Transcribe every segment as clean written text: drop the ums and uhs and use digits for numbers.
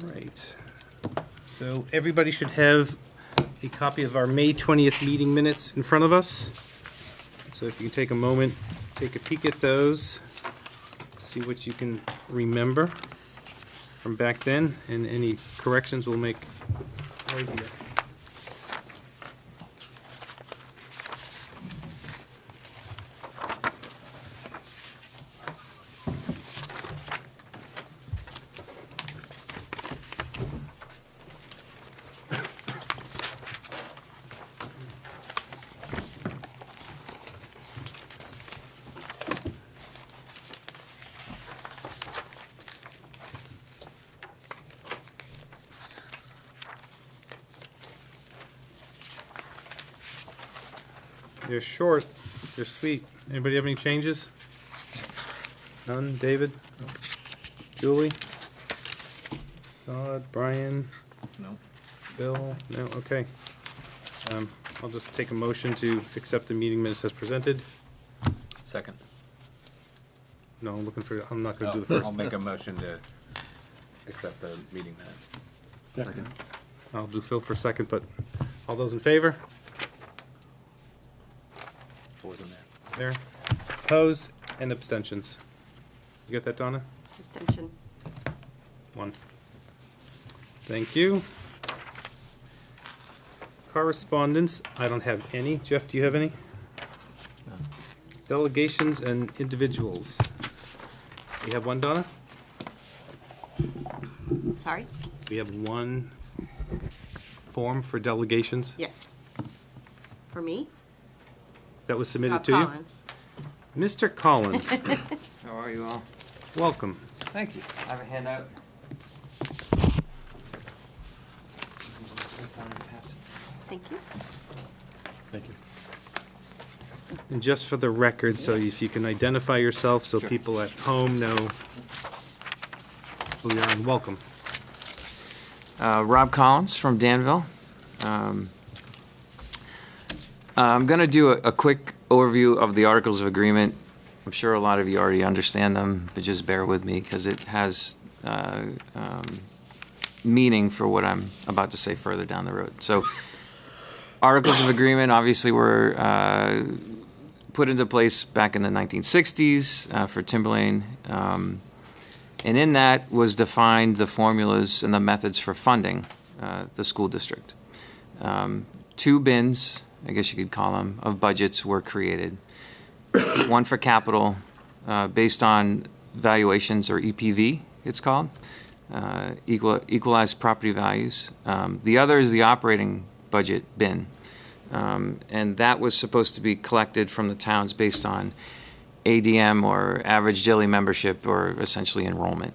Right. So everybody should have a copy of our May 20th meeting minutes in front of us. So if you can take a moment, take a peek at those, see what you can remember from back then, and any corrections we'll make right here. They're short, they're sweet. Anybody have any changes? None? David? Julie? Todd? Brian? No. Bill? No? Okay. I'll just take a motion to accept the meeting minutes as presented. Second. No, I'm not gonna do the I'll first. make a motion to accept the meeting minutes. Second. I'll do Phil for second, but all those in favor? What was in there? There. Opposed and abstentions. You get that, Donna? Abstention. One. Thank you. Correspondence, I don't have any. Jeff, do you have any? No. Delegations and individuals. We have one, Donna? Sorry? We have one form for delegations Yes. For me? that was submitted Rob to you? Collins. Mr. Collins, How are you all? welcome. Thank you. I have a handout. Thank you. Thank you. And just for the record, so if you can identify yourself so Sure. people at home know who you are, and welcome. Rob Collins from Danville. I'm going to do a quick overview of the Articles of Agreement. I'm sure a lot of you already understand them, but just bear with me because it has meaning for what I'm about to say further down the road. So, Articles of Agreement obviously were put into place back in the 1960s for Timberlane. And in that was defined the formulas and the methods for funding the school district. Two bins, I guess you could call them, of budgets were created. One for capital, based on valuations, or EPV, it's called, equalized property values. The other is the operating budget bin. And that was supposed to be collected from the towns based on ADM, or average daily membership, or essentially enrollment.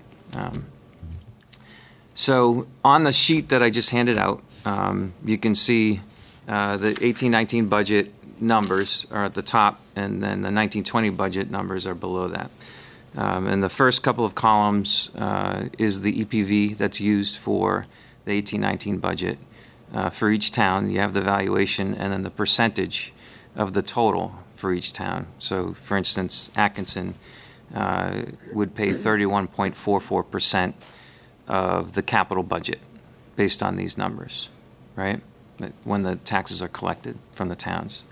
So on the sheet that I just handed out, you can see the 18-19 budget numbers are at the top, and then the 19-20 budget numbers are below that. And the first couple of columns is the EPV that's used for the 18-19 budget. For each town, you have the valuation and then the percentage of the total for each town. So, for instance, Atkinson would pay 31.44% of the capital budget based on these numbers, right? When the taxes are collected from the towns.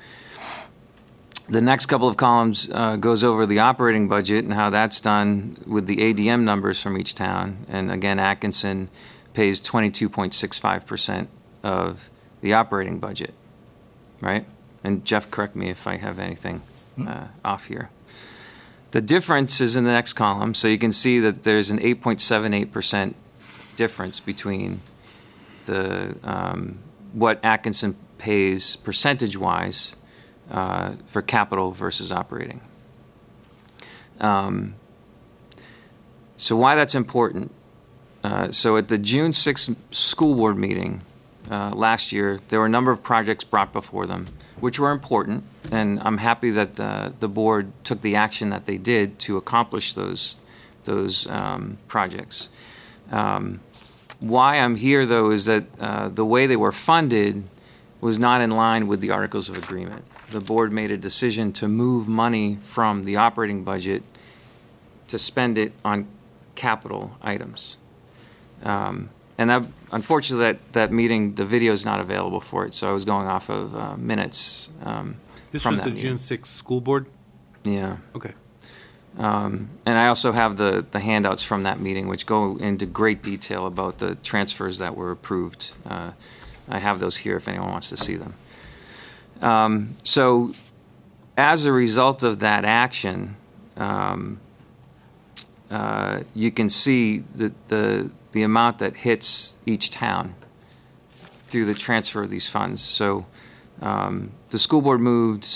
The next couple of columns goes over the operating budget and how that's done with the ADM numbers from each town. And again, Atkinson pays 22.65% of the operating budget, right? And Jeff, correct me if I have anything off here. The difference is in the next column, so you can see that there's an 8.78% difference between the what Atkinson pays percentage-wise for capital versus operating. So why that's important? So at the June 6th school board meeting last year, there were a number of projects brought before them, which were important, and I'm happy that the board took the action that they did to accomplish those projects. Why I'm here, though, is that the way they were funded was not in line with the Articles of Agreement. The board made a decision to move money from the operating budget to spend it on capital items. And that, unfortunately, that meeting, the video is not available for it, so I was going off of minutes This from was that the meeting. June 6th school board? Yeah. Okay. And I also have the handouts from that meeting, which go into great detail about the transfers that were approved. I have those here if anyone wants to see them. So as a result of that action, you can see the amount that hits each town through the transfer of these funds. So the school board moved,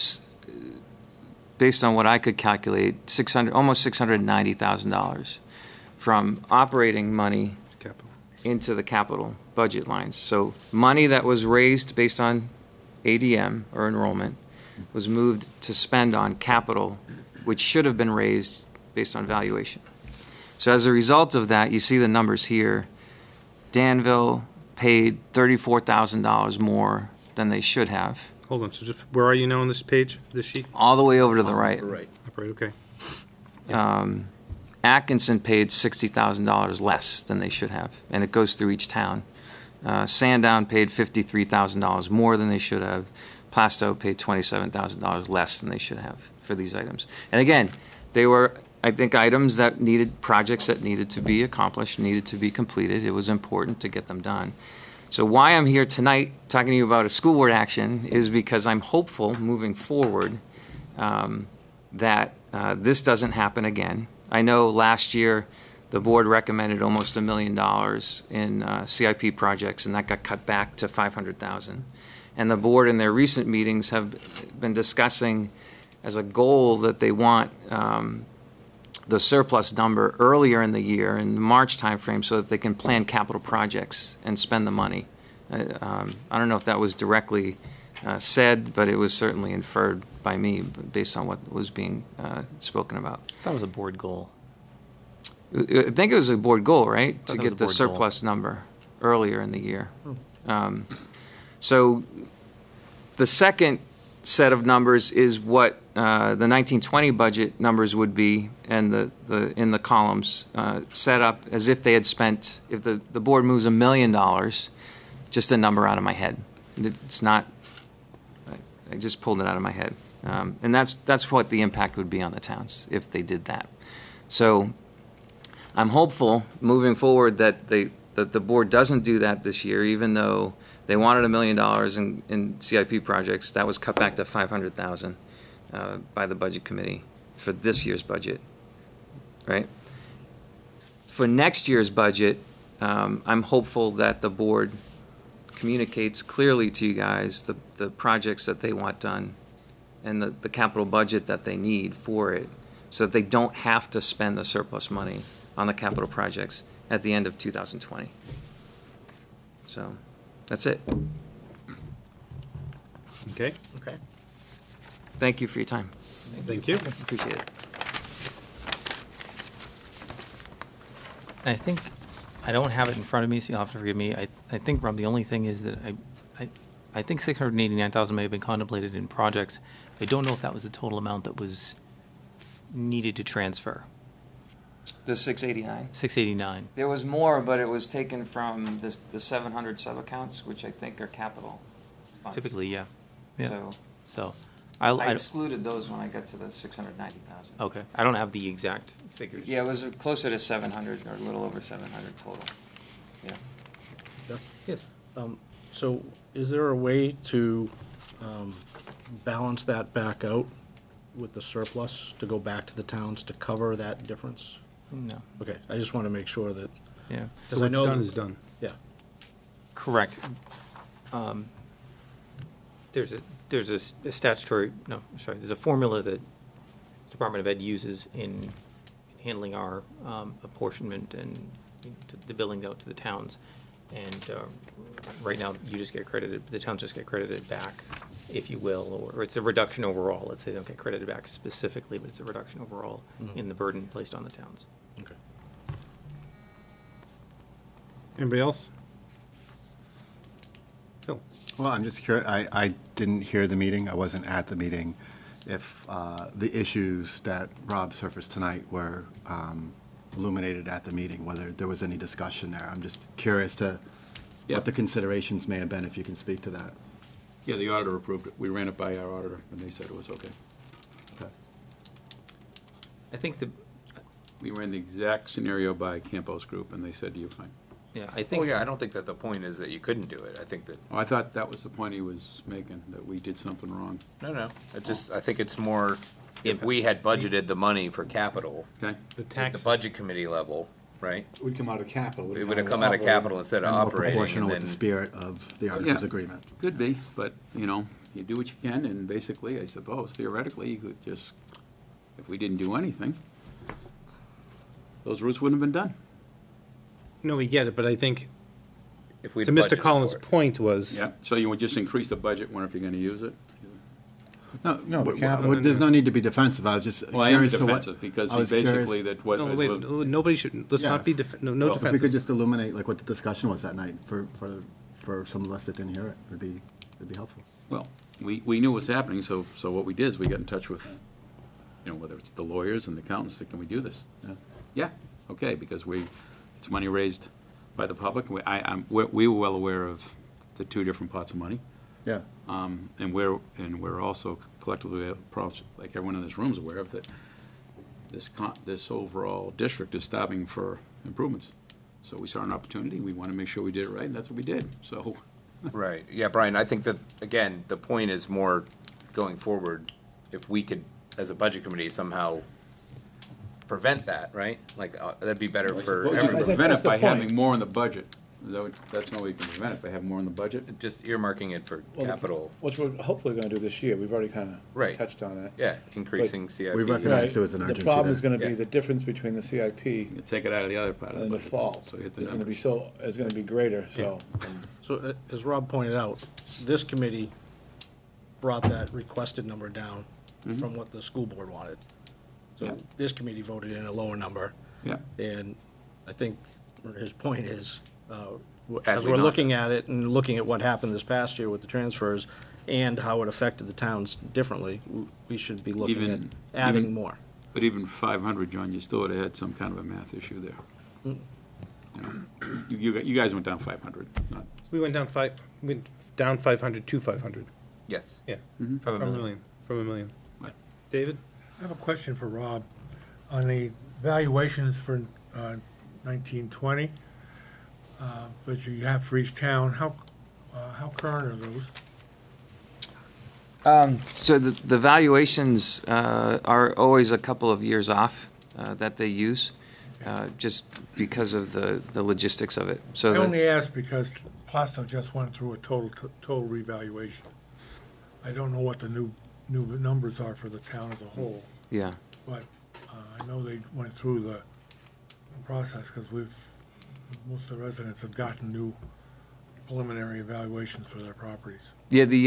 based on what I could calculate, almost $690,000 from operating money Capital. into the capital budget lines. So money that was raised based on ADM or enrollment was moved to spend on capital, which should have been raised based on valuation. So as a result of that, you see the numbers here. Danville paid $34,000 more than they should have, Hold on, so just, where are you now on this page, this sheet? all the way over to the right. Right. Upright, okay. Atkinson paid $60,000 less than they should have, and it goes through each town. Sandown paid $53,000 more than they should have. Plastow paid $27,000 less than they should have for these items. And again, they were, I think, items that needed, projects that needed to be accomplished, needed to be completed. It was important to get them done. So why I'm here tonight talking to you about a school board action is because I'm hopeful moving forward that this doesn't happen again. I know last year the board recommended almost $1 million in CIP projects, and that got cut back to $500,000. And the board in their recent meetings have been discussing as a goal that they want the surplus number earlier in the year, in the March timeframe, so that they can plan capital projects and spend the money. I don't know if that was directly said, but it was certainly inferred by me based on what was being spoken about. That was a board goal. I think it was a board goal, right? To thought that was get a the board goal. surplus number earlier in the year. So the second set of numbers is what the 1920 budget numbers would be, and the in the columns set up as if they had spent, if the board moves $1 million, just a number out of my head. It's not, I just pulled it out of my head. And that's what the impact would be on the towns if they did that. So I'm hopeful moving forward that that the board doesn't do that this year, even though they wanted $1 million in CIP projects. That was cut back to $500,000 by the budget committee for this year's budget, right? For next year's budget, I'm hopeful that the board communicates clearly to you guys the projects that they want done and the capital budget that they need for it, so that they don't have to spend the surplus money on the capital projects at the end of 2020. So, that's it. Okay, Okay. Thank you for your time. thank you. Appreciate it. I think, I don't have it in front of me, so you'll have to forgive me. I think, Rob, the only thing is that I think 689,000 may have been contemplated in projects. I don't know if that was the total amount that was needed to transfer. The 689. 689. There was more, but it was taken from the 700 sub-accounts, which I think are capital funds. Typically, yeah. Yeah. So So, I I excluded those when I got to the 690,000. okay. I don't have the exact figures. Yeah, it was closer to 700 or a little over 700 total. Yeah. Yes. So is there a way to balance that back out with the surplus to go back to the towns to cover that difference? No. Okay, I just want to make sure that, Yeah. So 'cause I what's know done that- is done. yeah, Correct. There's a statutory, no, sorry, there's a formula that Department of Ed uses in handling our apportionment and the billing out to the towns. And right now, you just get credited, the towns just get credited back, if you will, or it's a reduction overall. Let's say they don't get credited back specifically, but it's a reduction overall in the burden placed on the towns. okay. Anybody else? Phil? Well, I'm just curious, I didn't hear the meeting, I wasn't at the meeting, if the issues that Rob surfaced tonight were illuminated at the meeting, whether there was any discussion there. I'm just curious to Yeah. what the considerations may have been, if you can speak to that. Yeah, the auditor approved it. We ran it by our auditor, and they said it was okay. I think the, We ran the exact scenario by Campos Group, and they said, you're fine. yeah, I Oh, think. yeah, I don't think that the point is that you couldn't do it. I think that, Oh, I thought that was the point he was making, that we did something wrong. no. I think it's more, if we had budgeted the money for capital Okay? The at the taxes. budget committee level, right? Would come out of capital. It would have come out of capital instead of And more operating, proportional and with the then, spirit of the articles Yeah. agreement. Could be, but, you know, you do what you can, and basically, I suppose, theoretically, you could just, if we didn't do anything, those routes wouldn't have been done. No, we get it, but I think, if we to Mr. Collins' point was, Yeah, so you would just increase the budget, wonder if you're gonna use it? No, the w- capital- there's no need to be defensive. I was just Well, I am curious to what. defensive, because I he was curious basically, that what. no, wait, nobody should, let's Yeah. not be, no Well, If we could defensive. just illuminate like what the discussion was that night for some of us that didn't hear it, it'd be helpful. Well, we knew what was happening, so what we did is we got in touch with, you know, whether it's the lawyers and the accountants, said, can we do this? Yeah. Yeah, okay, because it's money raised by the public. We were well aware of the two different pots of money. Yeah. And we're also collectively, approached, like everyone in this room is aware of, that this overall district is stopping for improvements. So we saw an opportunity, we want to make sure we did it right, and that's what we did, so. Right, yeah, Brian, I think that, again, the point is more going forward, if we could, as a budget committee, somehow prevent that, right? Like, that'd be better for suppose- You I can everybody. think prevent that's it the by having point. more in the budget. That's no way you can prevent it, by having more in the budget. Just earmarking it for Well, capital, Which we're hopefully gonna do this year, we've already kinda Right. touched on that. yeah, increasing CIP. We recognize there was an The urgency problem is there. gonna be Yeah. the difference between the CIP You take it out of the other part of the and the budget. fall. So you hit the Is gonna be numbers. is gonna be greater, so. So as Rob pointed out, this committee brought that requested number down from what the school board wanted. Yeah. So this committee voted in a lower number, Yeah, and I think his point is, Had as we we're not looking at it and looking at what happened this past year with the transfers and how it affected the towns differently, we should be looking at Even- adding even- more. but even 500, John, you still would have had some kind of a math issue there. You know, You guys went down 500, not, We went down 500 to 500, Yes. yeah, From from a a million. million. Right. David? I have a question for Rob. On the valuations for 1920, that you have for each town, how current are those? So the valuations are always a couple of years off that they use, just because of the logistics of it. I So only ask because Plasto just went through a total revaluation. I don't know what the new numbers are for the town as a whole, yeah. but I know they went through the process because most of the residents have gotten new preliminary evaluations for their properties. Yeah, the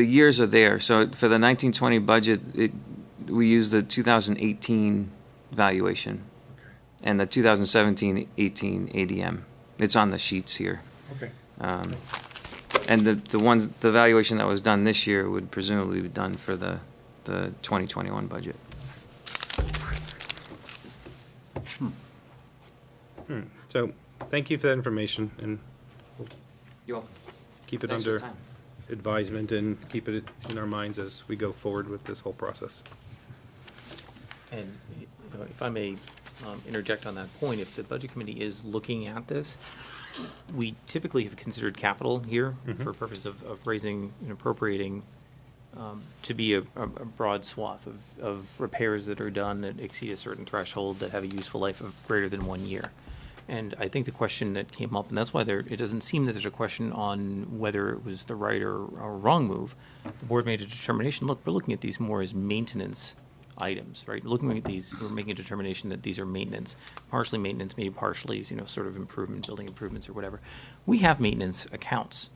years are there. So for the 1920 budget, we use the 2018 valuation Okay, and the 2017-18 ADM. It's on the sheets here. okay. And the valuation that was done this year would presumably be done for the 2021 budget. So, thank you for that information, and You're welcome. keep it Thanks for under your time. advisement and keep it in our minds as we go forward with this whole process. And you know, if I may interject on that point, if the Budget Committee is looking at this, we typically have considered capital here for purpose of raising and appropriating to be a broad swath of repairs that are done that exceed a certain threshold that have a useful life of greater than 1 year. And I think the question that came up, and that's why it doesn't seem that there's a question on whether it was the right or wrong move. The board made a determination, look, we're looking at these more as maintenance items, right? Looking at these, we're making a determination that these are maintenance, maybe partially, sort of improvement, building improvements or whatever. We have maintenance accounts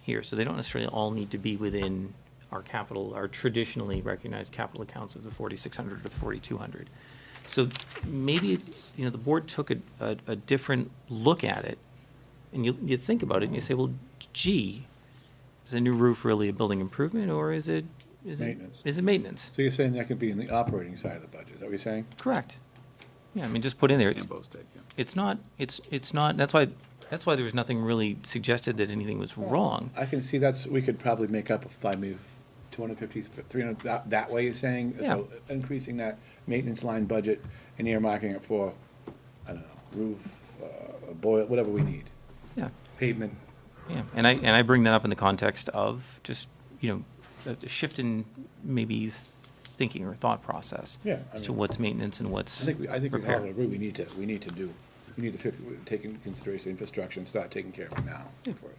here, so they don't necessarily all need to be within our traditionally recognized capital accounts of the 4,600 or the 4,200. So maybe, the board took a different look at it, and you think about it and you say, well, gee, is a new roof really a building improvement, or is it Maintenance. Is it maintenance? So you're saying that could be in the operating side of the budget, is that what you're saying? Correct. Yeah, I mean, just put in there, And it's, both take, yeah. it's not, that's why there was nothing really suggested that anything was wrong. I can see we could probably make up if I move 250, 300, that way you're saying? Yeah. So increasing that maintenance line budget and earmarking it for, I don't know, roof, boil, whatever we need, Yeah, pavement. yeah, and I bring that up in the context of just, a shift in maybe thinking or thought process. Yeah, I As to mean- what's maintenance and what's I think we all repair. agree, we need to take into consideration infrastructure and start taking care of it now. Yeah. For it.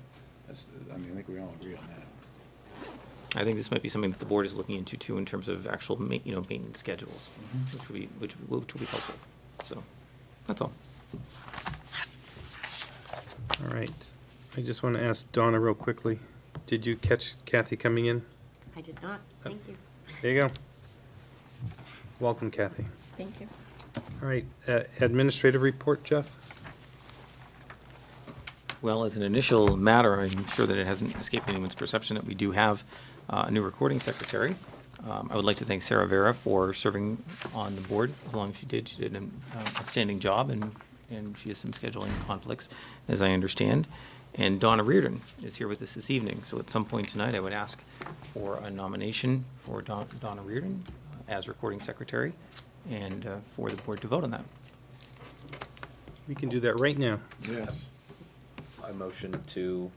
I think we all agree on that. I think this might be something that the board is looking into too, in terms of actual, maintenance schedules, which will be helpful. So, that's all. All right. I just want to ask Donna real quickly. Did you catch Kathy coming in? I did not. Thank you. There you go. Welcome, Kathy. Thank you. All right, administrative report, Jeff? Well, as an initial matter, I'm sure that it hasn't escaped anyone's perception that we do have a new recording secretary. I would like to thank Sarah Vera for serving on the board as long as she did. She did an outstanding job, and she has some scheduling conflicts, as I understand. And Donna Reardon is here with us this evening. So at some point tonight, I would ask for a nomination for Donna Reardon as recording secretary, and for the board to vote on that. We can do that right now. Yes. I motion to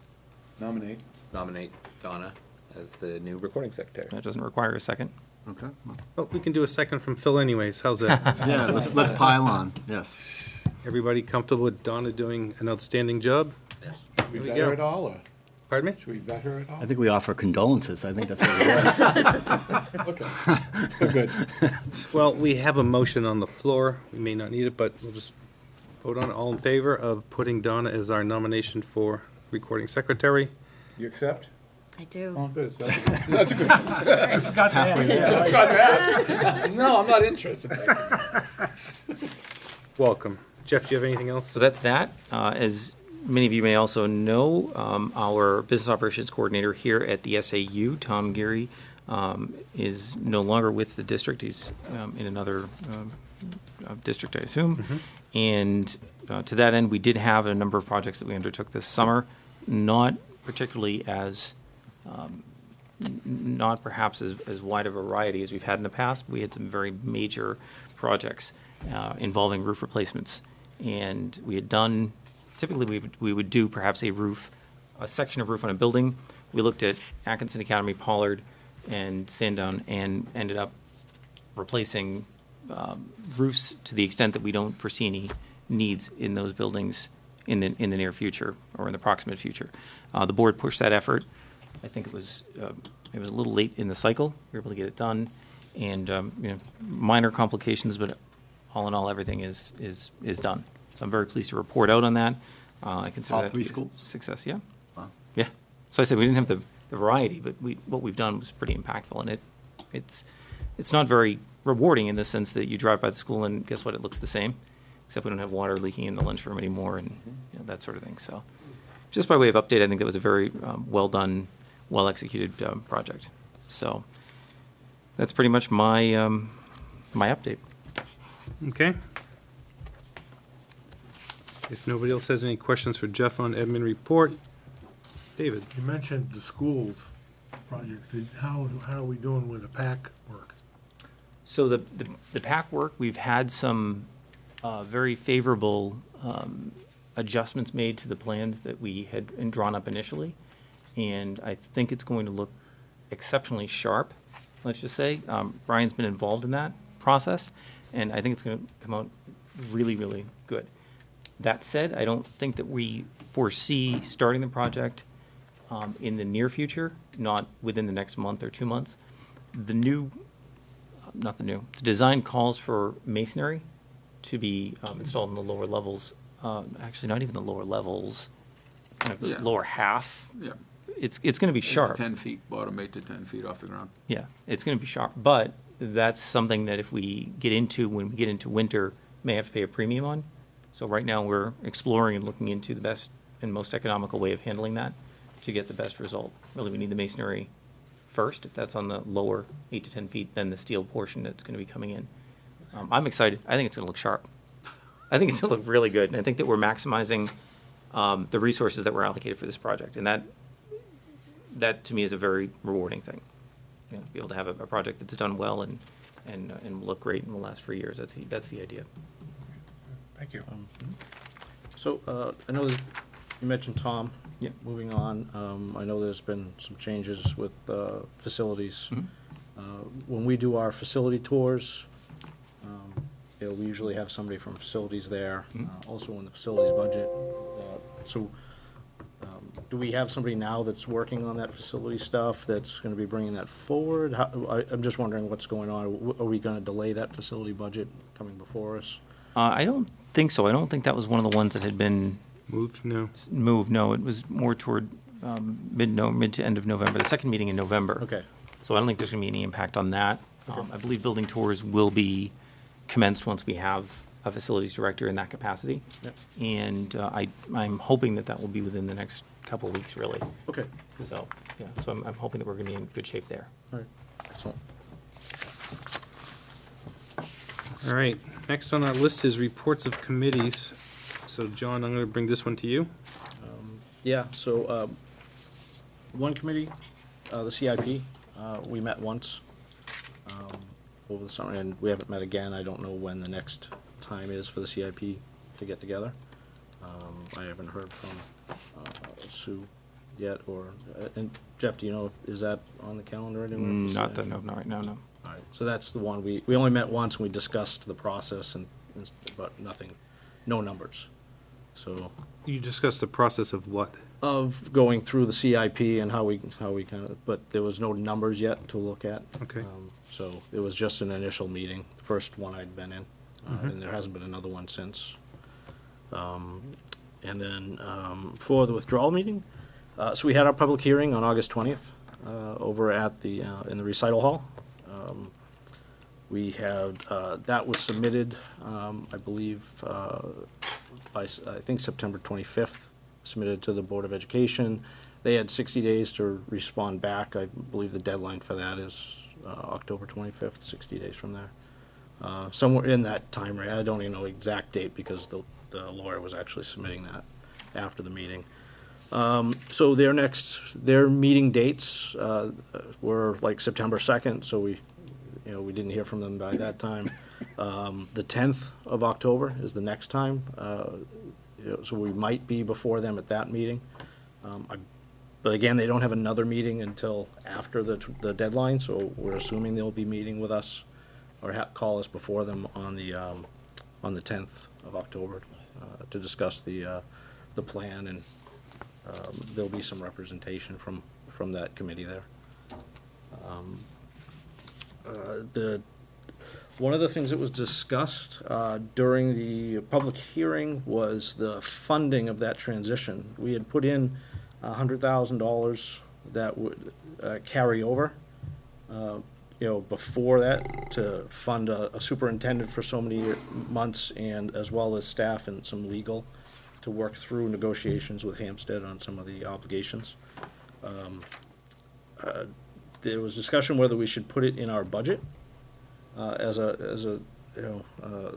Nominate. nominate Donna as the new recording secretary. That doesn't require a second. Okay. Well, Oh, we can do a second from Phil anyways. How's that? yeah, let's pile on, yes. Everybody comfortable with Donna doing an outstanding job? Should we we vet go. her at all, or Pardon me? should we vet her at all? I think we offer condolences. I think that's what we want. Okay, good. Well, we have a motion on the floor. We may not need it, but we'll just vote on it. All in favor of putting Donna as our nomination for recording secretary? You accept? I do. Oh, good, so that's a good. No, I'm not interested. Welcome. Jeff, do you have anything else? So that's that. As many of you may also know, our business operations coordinator here at the SAU, Tom Geary, is no longer with the district. He's in another district, I assume. And to that end, we did have a number of projects that we undertook this summer, not particularly as, not perhaps as wide a variety as we've had in the past. We had some very major projects involving roof replacements. And we had done, typically we would do perhaps a section of roof on a building. We looked at Atkinson Academy, Pollard, and Sandown, and ended up replacing roofs to the extent that we don't foresee any needs in those buildings in the near future or in the proximate future. The board pushed that effort. I think it was a little late in the cycle. We were able to get it done, and minor complications, but all in all, everything is done. So I'm very pleased to report out on that. I consider All that to three be a schools? success. Yeah, Wow. yeah. So I said we didn't have the variety, but what we've done was pretty impactful, and it's not very rewarding in the sense that you drive by the school and guess what, it looks the same, except we don't have water leaking in the lunchroom anymore and that sort of thing. So just by way of update, I think that was a very well done, well executed project. So that's pretty much my my update. Okay. If nobody else has any questions for Jeff on admin report, David? You mentioned the schools projects. How are we doing with the PAC work? So the PAC work, we've had some very favorable adjustments made to the plans that we had drawn up initially. And I think it's going to look exceptionally sharp, let's just say. Brian's been involved in that process, and I think it's going to come out really, really good. That said, I don't think that we foresee starting the project in the near future, not within the next month or 2 months. The design calls for masonry to be installed in the lower levels, actually not even the lower levels, kind of the Yeah. lower half. Yeah. It's going to be 8 to sharp. 10 feet, bottom 8 to 10 feet off the ground. Yeah, it's going to be sharp, but that's something that if we get into, when we get into winter, may have to pay a premium on. So right now, we're exploring and looking into the best and most economical way of handling that to get the best result. Really, we need the masonry first, if that's on the lower 8 to 10 feet, then the steel portion that's going to be coming in. I'm excited. I think it's going to look sharp. I think it still looked really good, and I think that we're maximizing the resources that were allocated for this project, and that to me is a very rewarding thing. You know, to be able to have a project that's done well and will look great and will last for years. That's the idea. Thank you. So, I know that you mentioned Tom. Yeah. Moving on, I know there's been some changes with facilities. When we do our facility tours, you know, we usually have somebody from facilities there, also in the facilities budget. So, do we have somebody now that's working on that facility stuff that's gonna be bringing that forward? I'm just wondering what's going on. Are we gonna delay that facility budget coming before us? I don't think so. I don't think that was one of the ones that had been Moved? No. moved. No, it was more toward mid to end of November, the second meeting in November. Okay. So I don't think there's going to be any impact on that. I believe building tours will be commenced once we have a facilities director in that capacity. Yep. And I'm hoping that will be within the next couple of weeks, really. Okay. So, yeah, so I'm hoping that we're going to be in good shape there. All right. Excellent. All right, next on our list is reports of committees. So John, I'm going to bring this one to you. Yeah, so, one committee, the CIP, we met once, over the summer, and we haven't met again. I don't know when the next time is for the CIP to get together. I haven't heard from, Sue yet, or, and Jeff, do you know, is that on the calendar anywhere? Not right now, no. All right, so that's the one, we only met once, and we discussed the process and, but nothing, no numbers. So, You discussed the process of what? of going through the CIP and how we kind of, but there was no numbers yet to look at. Okay. So it was just an initial meeting, the first one I'd been in, and there hasn't been another one since. And then for the withdrawal meeting, so we had our public hearing on August 20th over at the, in the recital hall. We had, that was submitted, I believe, by, I think, September 25th, submitted to the Board of Education. They had 60 days to respond back. I believe the deadline for that is October 25th, 60 days from there. Somewhere in that time range. I don't even know the exact date because the lawyer was actually submitting that after the meeting. So their meeting dates were like September 2nd, so we didn't hear from them by that time. The 10th of October is the next time, so we might be before them at that meeting. But again, they don't have another meeting until after the deadline, so we're assuming they'll be meeting with us or call us before them on the 10th of October to discuss the plan, and there'll be some representation from that committee there. One of the things that was discussed during the public hearing was the funding of that transition. We had put in $100,000 that would carry over, before that, to fund a superintendent for so many months, and as well as staff and some legal to work through negotiations with Hampstead on some of the obligations. There was discussion whether we should put it in our budget as a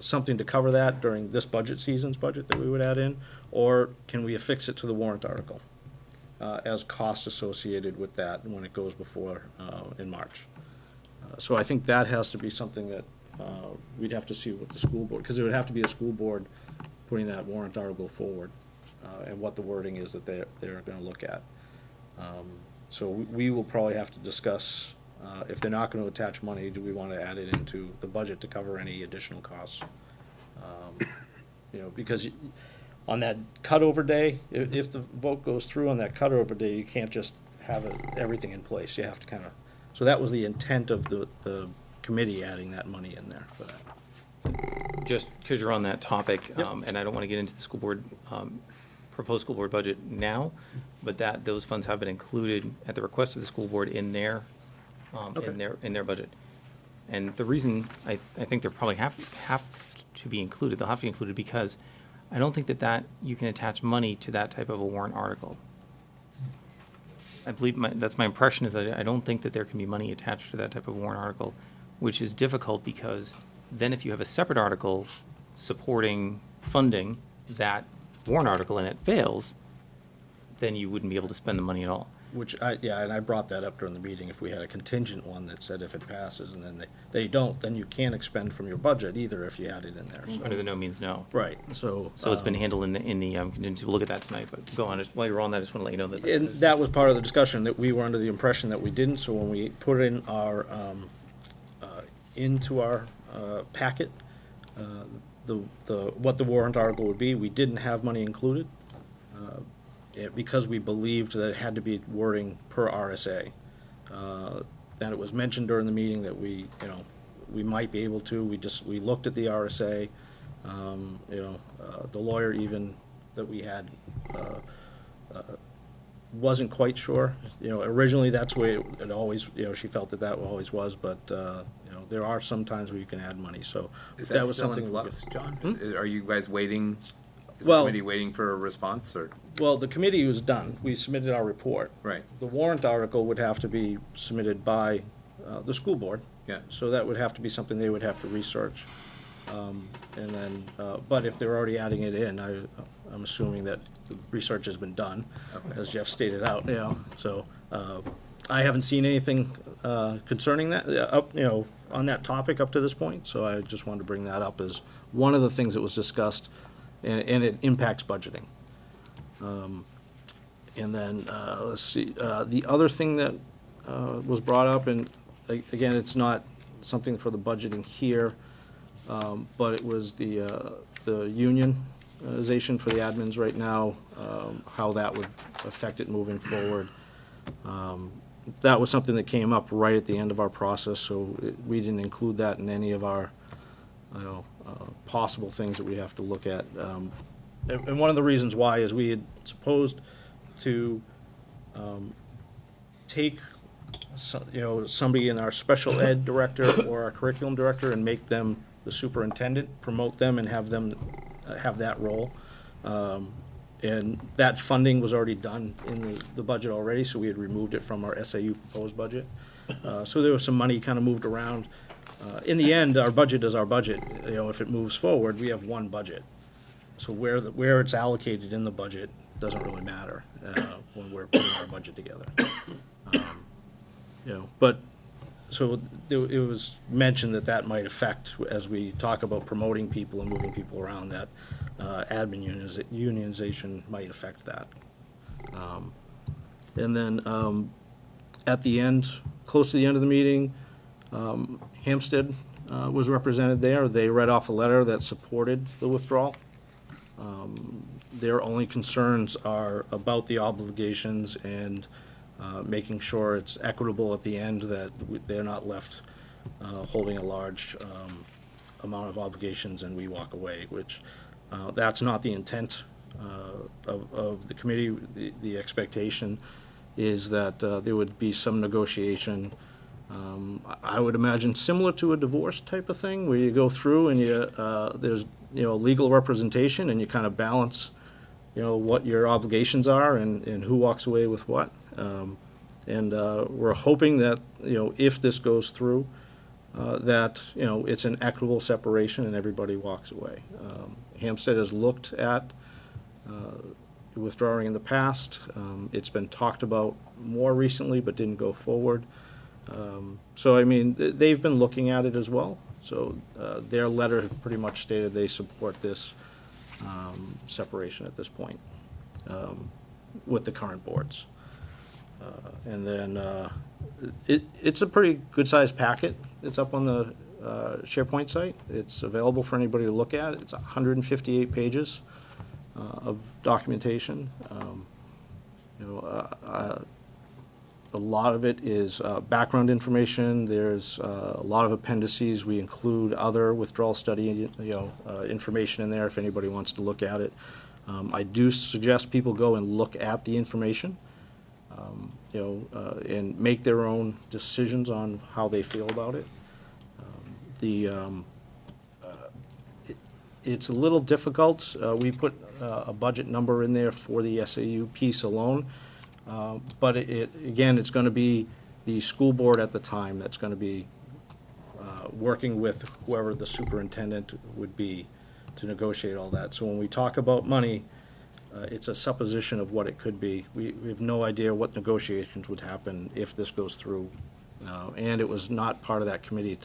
something to cover that during this season's budget that we would add in, or can we affix it to the warrant article as costs associated with that when it goes before in March. So I think that has to be something that we'd have to see with the school board, because it would have to be a school board putting that warrant article forward, and what the wording is that they're going to look at. So we will probably have to discuss, if they're not going to attach money, do we want to add it into the budget to cover any additional costs? Because on that cutover day, if the vote goes through on that cutover day, you can't just have everything in place. You have to kind of, so that was the intent of the committee adding that money in there for that. Just because you're on that topic, Yep. And I don't want to get into the school board, proposed school board budget now, but those funds have been included at the request of the school board in their budget. And the reason I think they're probably have to be included, they'll have to be included because I don't think that you can attach money to that type of a warrant article. I believe that's my impression, is that I don't think that there can be money attached to that type of warrant article, which is difficult because then if you have a separate article supporting funding that warrant article and it fails, then you wouldn't be able to spend the money at all. Which and I brought that up during the meeting, if we had a contingent one that said if it passes and then they don't, then you can't expend from your budget either if you had it in there, so. Under the no means no. Right, so. So it's been handled in the contingency. We'll look at that tonight, but go on. While you're on that, I just want to let you know that. And that was part of the discussion, that we were under the impression that we didn't, so when we put in our, into our packet, what the warrant article would be, we didn't have money included, because we believed that it had to be wording per RSA. And it was mentioned during the meeting that we might be able to, we looked at the RSA, the lawyer even that we had, wasn't quite sure. Originally, that's the way it always, she felt that always was, but, there are some times where you can add money, so. Is that was still something in we could- flux, John? Are you guys waiting? Is the Well- committee waiting for a response, or? Well, the committee was done. We submitted our report. Right. The warrant article would have to be submitted by the school board. Yeah. So that would have to be something they would have to research. And then, but if they're already adding it in, I'm assuming that the research has been done, Okay. as Jeff stated out, So I haven't seen anything concerning that, on that topic up to this point, so I just wanted to bring that up as one of the things that was discussed, and it impacts budgeting. And then, let's see, the other thing that was brought up, and again, it's not something for the budgeting here, but it was the unionization for the admins right now, how that would affect it moving forward. That was something that came up right at the end of our process, so we didn't include that in any of our, possible things that we have to look at. And one of the reasons why is we had supposed to take somebody in our special ed director or our curriculum director and make them the superintendent, promote them and have them have that role. And that funding was already done in the budget already, so we had removed it from our SAU proposed budget. So there was some money kind of moved around. In the end, our budget is our budget. If it moves forward, we have one budget. So where it's allocated in the budget doesn't really matter when we're putting our budget together. But, so it was mentioned that might affect, as we talk about promoting people and moving people around, that admin unionization might affect that. And then at the end, close to the end of the meeting, Hampstead was represented there. They read off a letter that supported the withdrawal. Their only concerns are about the obligations and making sure it's equitable at the end, that they're not left holding a large amount of obligations and we walk away, which that's not the intent of the committee. The expectation is that there would be some negotiation. I would imagine similar to a divorce type of thing, where you go through and there's legal representation and you kind of balance what your obligations are and who walks away with what. And we're hoping that if this goes through, that it's an equitable separation and everybody walks away. Hampstead has looked at withdrawing in the past. It's been talked about more recently, but didn't go forward. So, I mean, they've been looking at it as well. So their letter pretty much stated they support this separation at this point with the current boards. And then it's a pretty good-sized packet. It's up on the SharePoint site. It's available for anybody to look at. It's 158 pages of documentation. A lot of it is background information. There's a lot of appendices. We include other withdrawal study, information in there if anybody wants to look at it. I do suggest people go and look at the information, and make their own decisions on how they feel about it. It's a little difficult. We put a budget number in there for the SAU piece alone. But again, it's going to be the school board at the time that's going to be working with whoever the superintendent would be to negotiate all that. So when we talk about money, it's a supposition of what it could be. We have no idea what negotiations would happen if this goes through. And it was not part of that committee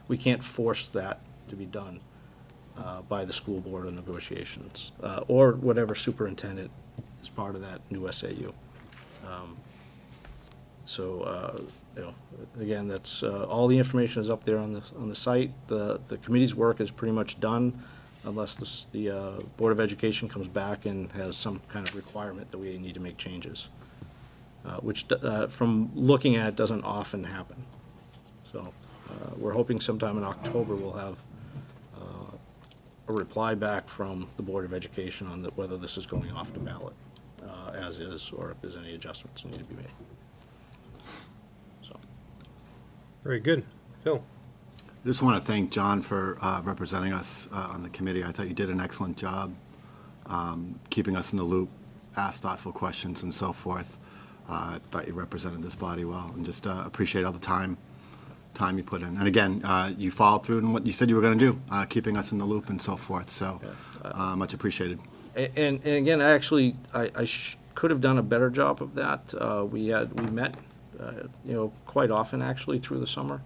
we can't force that to be done by the school board of negotiations, or whatever superintendent is part of that new SAU. Again, that's, all the information is up there on the site. The committee's work is pretty much done, unless the Board of Education comes back and has some kind of requirement that we need to make changes, which, from looking at it, doesn't often happen. So, we're hoping sometime in October we'll have a reply back from the Board of Education on whether this is going off the ballot, as is, or if there's any adjustments that need to be made. So, Very good. Phil? Just want to thank John for representing us on the committee. I thought you did an excellent job keeping us in the loop, asked thoughtful questions and so forth. I thought you represented this body well, and just appreciate all the time you put in. And again, you followed through on what you said you were going to do, keeping us in the loop and so forth. So much appreciated. and again, I could have done a better job of that. We met, quite often actually through the summer.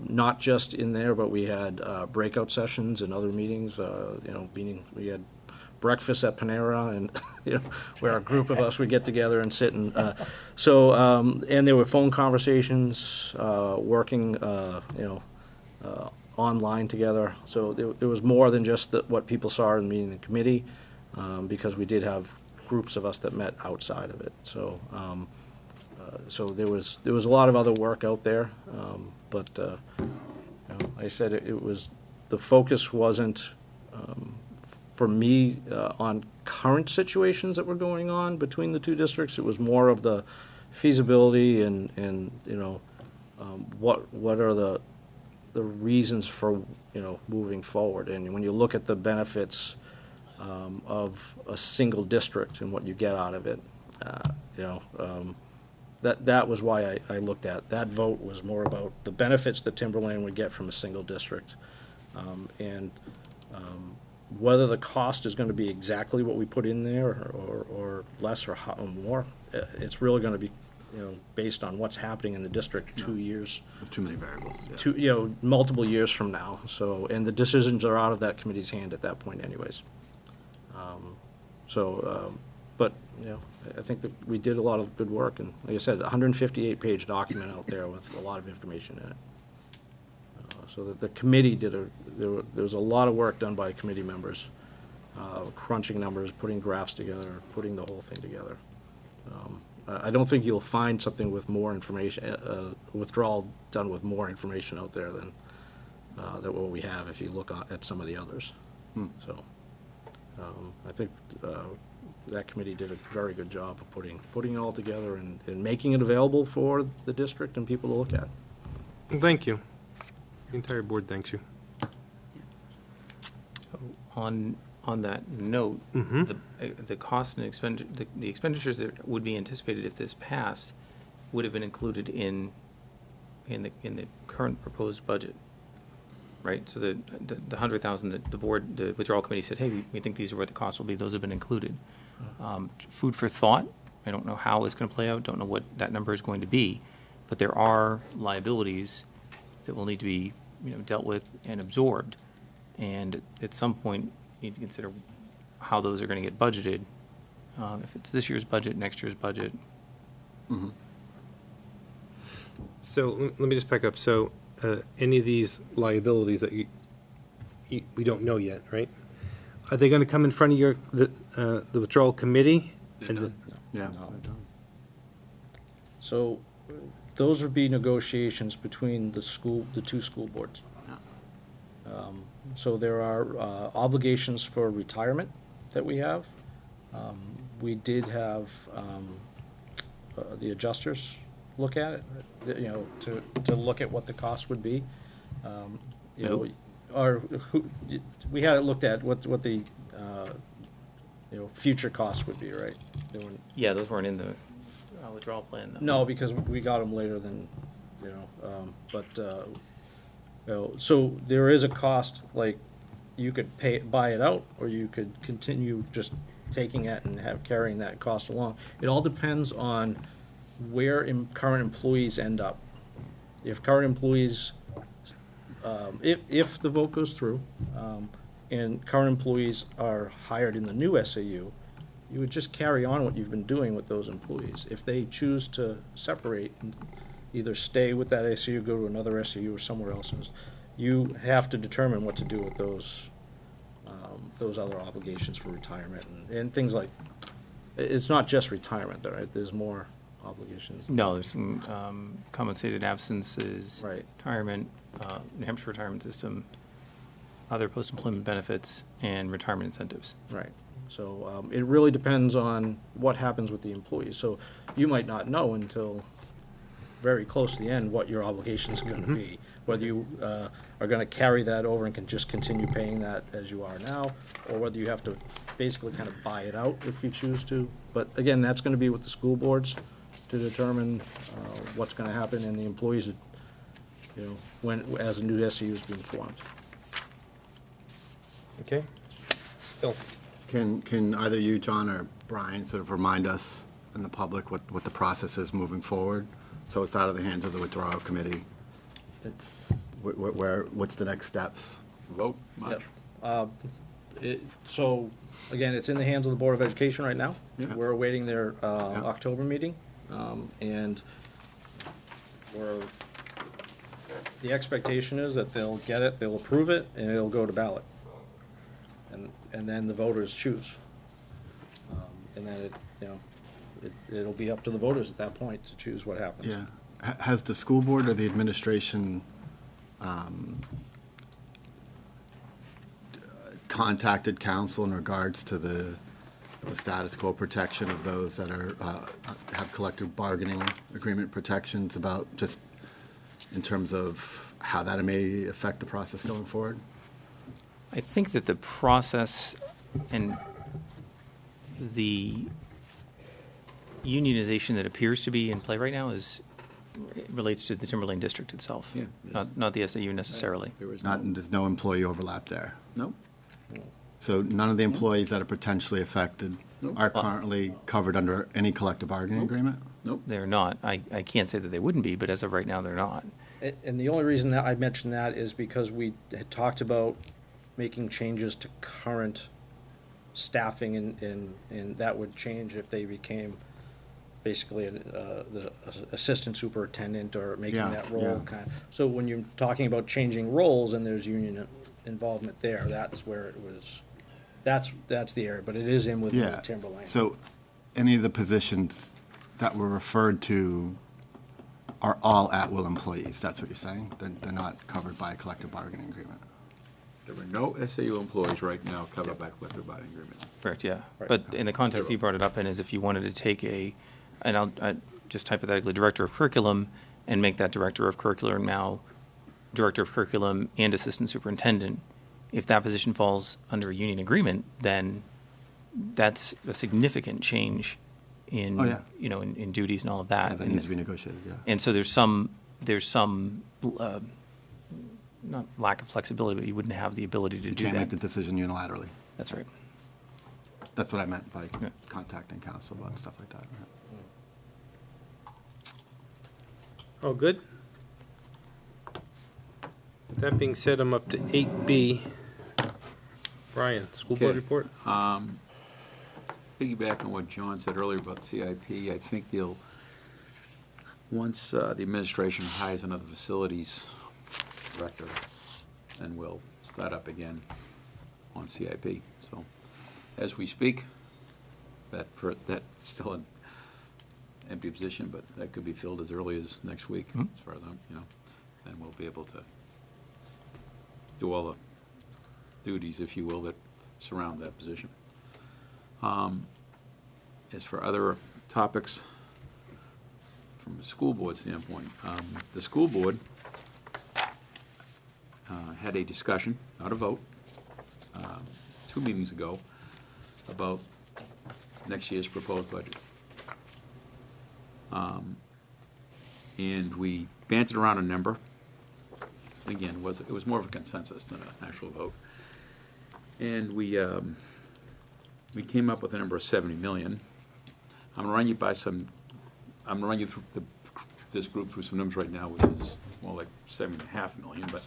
Not just in there, but we had breakout sessions and other meetings, we had breakfast at Panera, and, where a group of us would get together and sit and, and there were phone conversations, working, online together. So there was more than just what people saw in the meeting of the committee, because we did have groups of us that met outside of it. So there was a lot of other work out there, but like I said, it was, the focus wasn't for me on current situations that were going on between the two districts. It was more of the feasibility and what are the reasons for moving forward. And when you look at the benefits of a single district and what you get out of it, that was why I looked at. That vote was more about the benefits that Timberland would get from a single district. And whether the cost is going to be exactly what we put in there or less or more, it's really going to be, based on what's happening in the district 2 years. There's too many variables. Yeah. Multiple years from now. So, and the decisions are out of that committee's hand at that point anyways. But, I think that we did a lot of good work, and like I said, a 158-page document out there with a lot of information in it. So that the committee there was a lot of work done by committee members, crunching numbers, putting graphs together, putting the whole thing together. I don't think you'll find something with more information, withdrawal done with more information out there than what we have if you look at some of the others. So I think that committee did a very good job of putting it all together and making it available for the district and people to look at. Thank you. The entire board thanks you. On that note, the cost and the expenditures that would be anticipated if this passed would have been included in the current proposed budget, right? So the 100,000 that the withdrawal committee said, hey, we think these are what the costs will be, those have been included. Food for thought. I don't know how it's going to play out, don't know what that number is going to be, but there are liabilities that will need to be dealt with and absorbed. And at some point, you need to consider how those are going to get budgeted. If it's this year's budget, next year's budget. So let me just back up. So any of these liabilities that we don't know yet, right? Are they going to come in front of the withdrawal committee? Yeah. So those would be negotiations between the two school boards. So there are obligations for retirement that we have. We did have the adjusters look at it, to look at what the cost would be. We had it looked at what the future costs would be, right? Yeah, those weren't in the withdrawal plan, though. No, because we got them later than, so there is a cost, like, you could buy it out, or you could continue just taking it and carrying that cost along. It all depends on where current employees end up. If current employees, if the vote goes through, and current employees are hired in the new SAU, you would just carry on what you've been doing with those employees. If they choose to separate and either stay with that SAU, go to another SAU or somewhere else, you have to determine what to do with those other obligations for retirement and things like, it's not just retirement, though, right? There's more obligations. No, there's some compensated absences. Right. Retirement, New Hampshire retirement system, other post-employment benefits, and retirement incentives. Right. So it really depends on what happens with the employees. So you might not know until very close to the end what your obligations are going to be, whether you are going to carry that over and can just continue paying that as you are now, or whether you have to basically kind of buy it out if you choose to. But again, that's going to be with the school boards to determine what's going to happen, and the employees, as a new SAU is being formed. Okay. Bill? Can either you, John, or Brian sort of remind us and the public what the process is moving forward? So it's out of the hands of the withdrawal committee. It's, what's the next steps? Vote, March. So, again, it's in the hands of the Board of Education right now. Yeah. We're awaiting their October meeting, and the expectation is that they'll get it, they'll approve it, and it'll go to ballot. And then the voters choose. And then it'll be up to the voters at that point to choose what happens. Yeah. Has the school board or the administration contacted council in regards to the status quo protection of those that are have collective bargaining agreement protections, about just in terms of how that may affect the process going forward? I think that the process and the unionization that appears to be in play right now relates to the Timberlane district itself, Yeah, not the SAU necessarily. There is There's no employee overlap there. no, So none of the employees that are potentially affected Nope. are currently covered under any collective bargaining agreement? nope. They're not. I can't say that they wouldn't be, but as of right now, they're not. And the only reason that I mentioned that is because we had talked about making changes to current staffing, and that would change if they became basically the assistant superintendent, or making Yeah, that role yeah. kind of. So when you're talking about changing roles and there's union involvement there, that's where it was, that's the area, but it is in with Yeah. Timberlane. So any of the positions that were referred to are all at-will employees, that's what you're saying? They're not covered by a collective bargaining agreement? There are no SAU employees right now covered by collective bargaining agreement. Correct, yeah. Right. But in the context you brought it up in, is if you wanted to take and I'll just hypothetically, director of curriculum, and make that director of curriculum now director of curriculum and assistant superintendent, if that position falls under a union agreement, then that's a significant change in, Oh, yeah. in duties and all of Yeah, that. that needs to be negotiated, yeah. And so there's some not lack of flexibility, but you wouldn't have the ability to You do can't make that. the decision unilaterally. That's right. That's what I meant by Yeah. contacting council about stuff like that. All good? With that being said, I'm up to 8B. Brian, school board Okay. report? Piggyback on what John said earlier about CIP, I think once the administration hires another facilities director, then we'll start up again on CIP. So as we speak, that's still an empty position, but that could be filled as early as next week, as far as and we'll be able to do all the duties, if you will, that surround that position. As for other topics from a school board standpoint, the school board had a discussion, not a vote, 2 meetings ago, about next year's proposed budget. And we bantered around a number. Again, it was more of a consensus than an actual vote. And we came up with a number of 70 million. I'm gonna run you through this group through some numbers right now, which is more like 7.5 million, but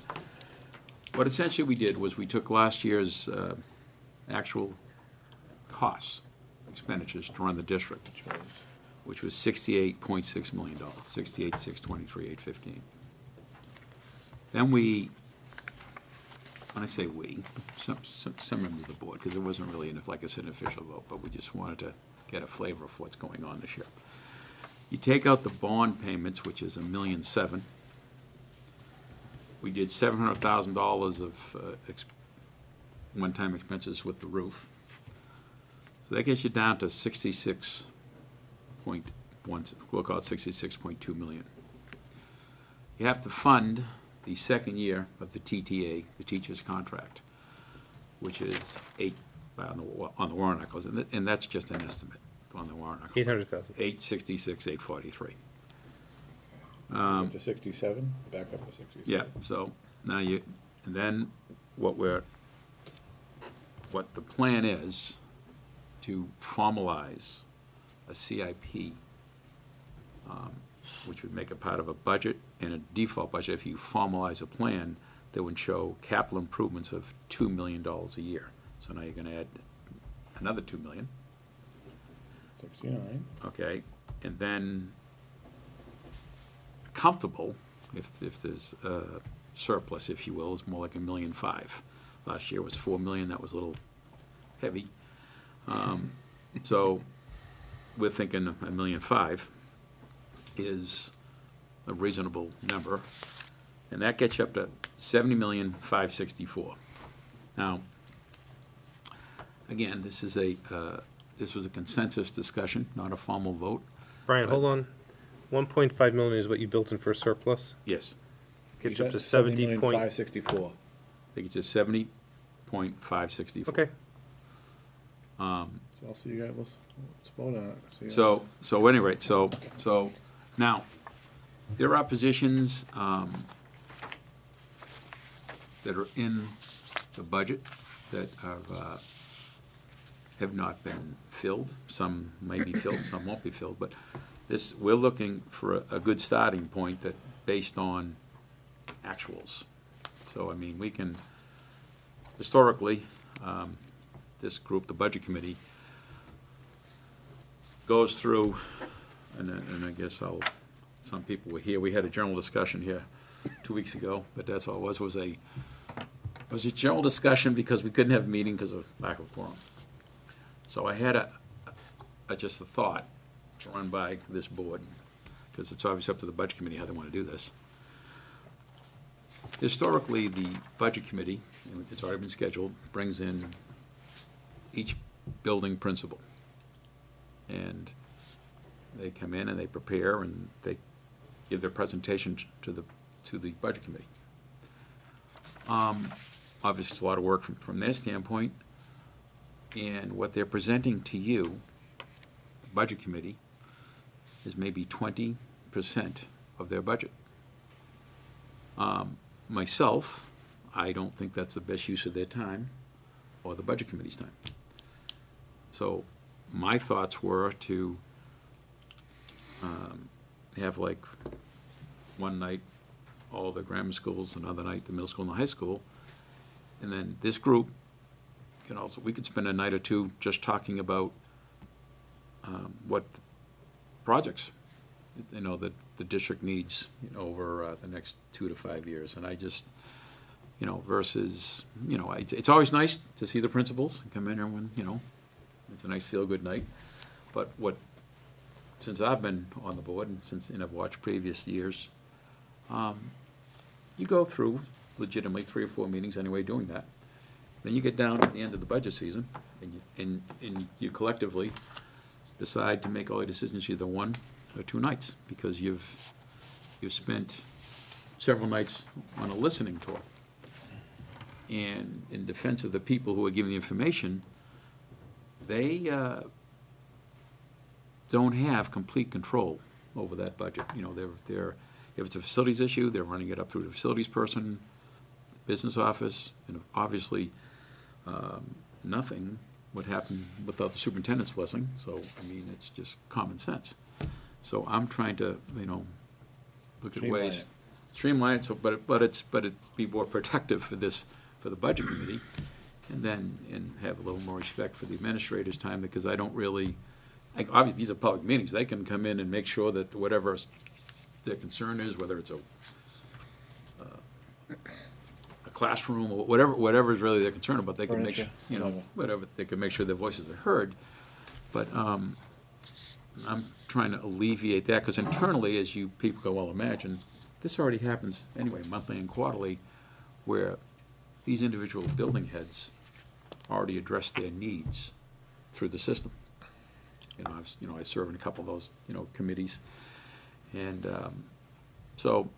what essentially we did was we took last year's actual costs, expenditures to run the district, which was $68.6 million, 68,623,815. Then when I say we, some members of the board, because it wasn't really, like I said, an official vote, but we just wanted to get a flavor of what's going on this year. You take out the bond payments, which is $1.7 million. We did $700,000 of one-time expenses with the roof. So that gets you down to 66.1, we'll call it 66.2 million. You have to fund the second year of the TTA, the teacher's contract, which is on the warrant articles, and that's just an estimate on the warrant article. 800,000. 866, 843. Up to 67, back up to 67. Yeah, so now and then what the plan is to formalize a CIP, which would make a part of a budget and a default budget. If you formalize a plan that would show capital improvements of $2 million a year. So now you're gonna add another $2 million, 69. okay? And then comfortable, if there's a surplus, if you will, is more like $1.5 million. Last year was $4 million, that was a little heavy. So we're thinking $1.5 million is a reasonable number, and that gets you up to $70,564,000. Now, again, this was a consensus discussion, not a formal vote. Brian, hold on. 1.5 million is what you built in for surplus. Yes, Gets you up to 70 point. 564. I think it's just 70.564. Okay. So I'll see you guys, let's vote on it. See So anyway, so now, there are positions that are in the budget that have not been filled. Some may be filled, some won't be filled, but we're looking for a good starting point that, based on actuals. So, I mean, we can, historically, this group, the Budget Committee, goes through, and I guess some people were here, we had a general discussion here 2 weeks ago, but that's all it was a general discussion because we couldn't have a meeting because of lack of quorum. So I had just a thought to run by this board, because it's obviously up to the Budget Committee how they want to do this. Historically, the Budget Committee, and it's already been scheduled, brings in each building principal. And they come in and they prepare and they give their presentation to the Budget Committee. Obviously, it's a lot of work from their standpoint, and what they're presenting to you, the Budget Committee, is maybe 20% of their budget. Myself, I don't think that's the best use of their time or the Budget Committee's time. So my thoughts were to have like one night all the grammar schools, another night the middle school and the high school, and then this group can also, we could spend a night or two just talking about what projects, that the district needs, over the next 2 to 5 years. And I just, versus, it's always nice to see the principals come in here when, it's a nice feel-good night. But since I've been on the board and I've watched previous years, you go through legitimately 3 or 4 meetings anyway doing that. Then you get down to the end of the budget season, and you collectively decide to make all your decisions either 1 or 2 nights, because you've spent several nights on a listening tour. And in defense of the people who are giving the information, they don't have complete control over that budget. They're if it's a facilities issue, they're running it up through the facilities person, business office, and obviously nothing would happen without the superintendent's blessing, so, I mean, it's just common sense. So I'm trying to, look at Streamline ways. it. Streamline it, so, but it be more protective for this, for the budget committee, and have a little more respect for the administrator's time, because I don't really, like, obviously, these are public meetings, they can come in and make sure that whatever their concern is, whether it's a classroom, or whatever is really their concern about, they can make, Furniture, whatever, they can make sure their voices are heard. But I'm trying to alleviate that, because internally, as you people can well imagine, this already happens anyway, monthly and quarterly, where these individual building heads already address their needs through the system. I serve in a couple of those, committees. And so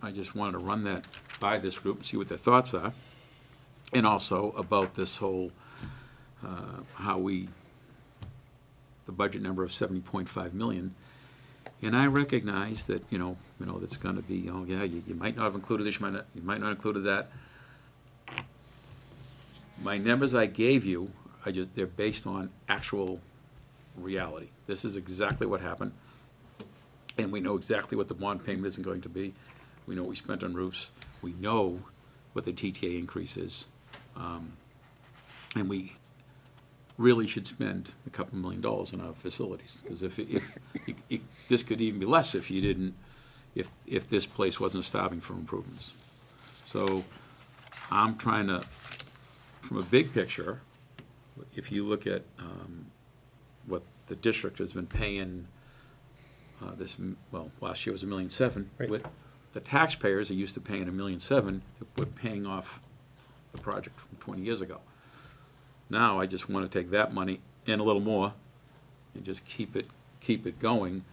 I just wanted to run that by this group and see what their thoughts are. And also about this whole, the budget number of 70.5 million. And I recognize that, that's gonna be, you might not have included this, you might not have included that. My numbers I gave you, they're based on actual reality. This is exactly what happened. And we know exactly what the bond payment isn't going to be. We know what we spent on roofs. We know what the TTA increase is. And we really should spend a couple $1 million on our facilities. Because if this could even be less if you didn't, if this place wasn't starving for improvements. So I'm trying to, from a big picture, if you look at what the district has been paying, last year was $1.7 million. Right. With the taxpayers are used to paying $1.7 million, we're paying off the project from 20 years ago. Now, I just want to take that money and a little more and just keep it going.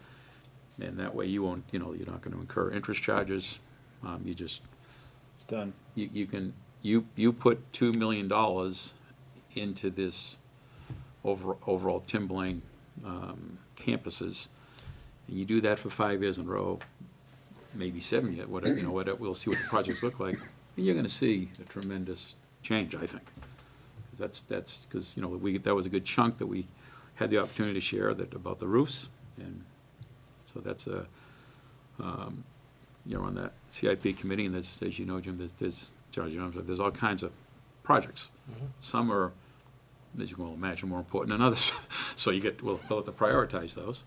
And that way you won't, you're not going to incur interest charges. You just, It's done. you put $2 million into this overall Timberlane campuses, and you do that for 5 years in a row, maybe 7 years, whatever, we'll see what the projects look like, and you're gonna see a tremendous change, I think. 'Cause that's, because, that was a good chunk that we had the opportunity to share about the roofs, and so that's you're on that CIP committee, and there's, as you know, Jim, there's all kinds of projects. Some are, as you can well imagine, more important than others, so we'll have to prioritize those.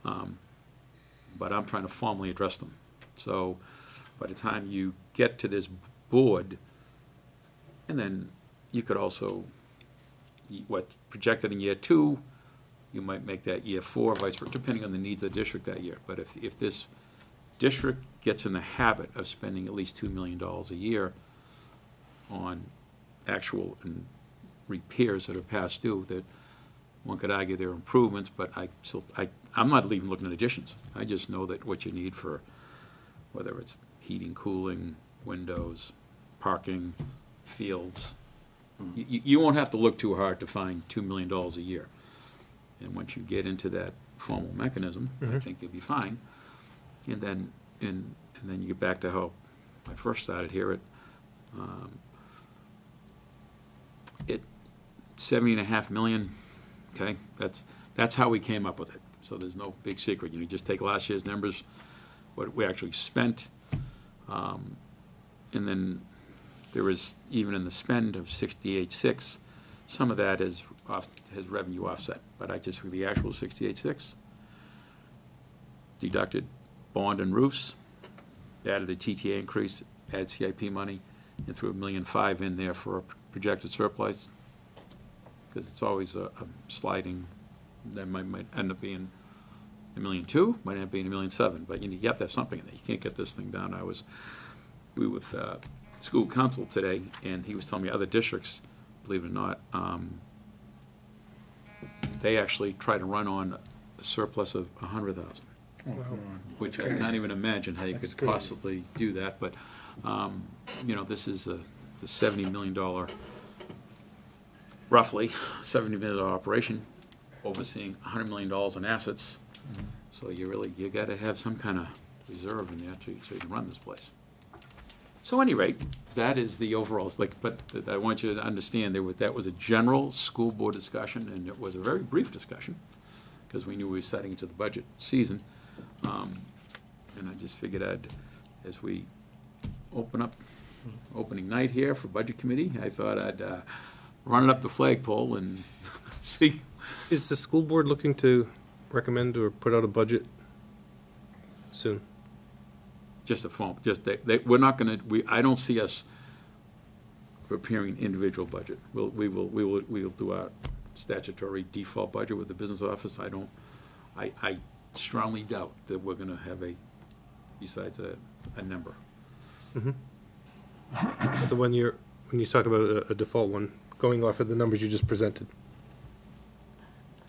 But I'm trying to formally address them. So by the time you get to this board, and then you could also, what projected in year 2, you might make that year 4, vice versa, depending on the needs of the district that year. But if this district gets in the habit of spending at least $2 million a year on actual and repairs that are past due, that one could argue they're improvements, but I'm not even looking at additions. I just know that what you need for, whether it's heating, cooling, windows, parking, fields, you won't have to look too hard to find $2 million a year. And once you get into that formal mechanism, I think you'll be fine. And then you get back to how I first started here at $70.5 million. Okay, that's how we came up with it. So there's no big secret. You just take last year's numbers, what we actually spent, and then there is, even in the spend of 68.6, some of that has revenue offset. But I just, for the actual 68.6, deducted bond and roofs, added a TTA increase, added CIP money, and threw $1.5 million in there for a projected surplus. Because it's always a sliding, that might end up being $1.2 million, might end up being $1.7 million, but you have to have something in there. You can't get this thing down. We were with school council today, and he was telling me other districts, believe it or not, they actually try to run on a surplus of $100,000, which I can't even imagine how you could possibly do that. But this is the $70 million. Roughly $70 million operation, overseeing $100 million in assets. So you got to have some kind of reserve in there so you can run this place. So at any rate, that is the overall, but I want you to understand, that was a general school board discussion, and it was a very brief discussion, because we knew we were setting into the budget season. And I just figured as we opening night here for Budget Committee, I thought I'd run it up the flagpole and see. Is the school board looking to recommend or put out a budget soon? Just a form, we're not gonna, I don't see us preparing individual budget. We will do our statutory default budget with the business office. I strongly doubt that we're gonna have besides a number. The one when you talk about a default one, going off of the numbers you just presented.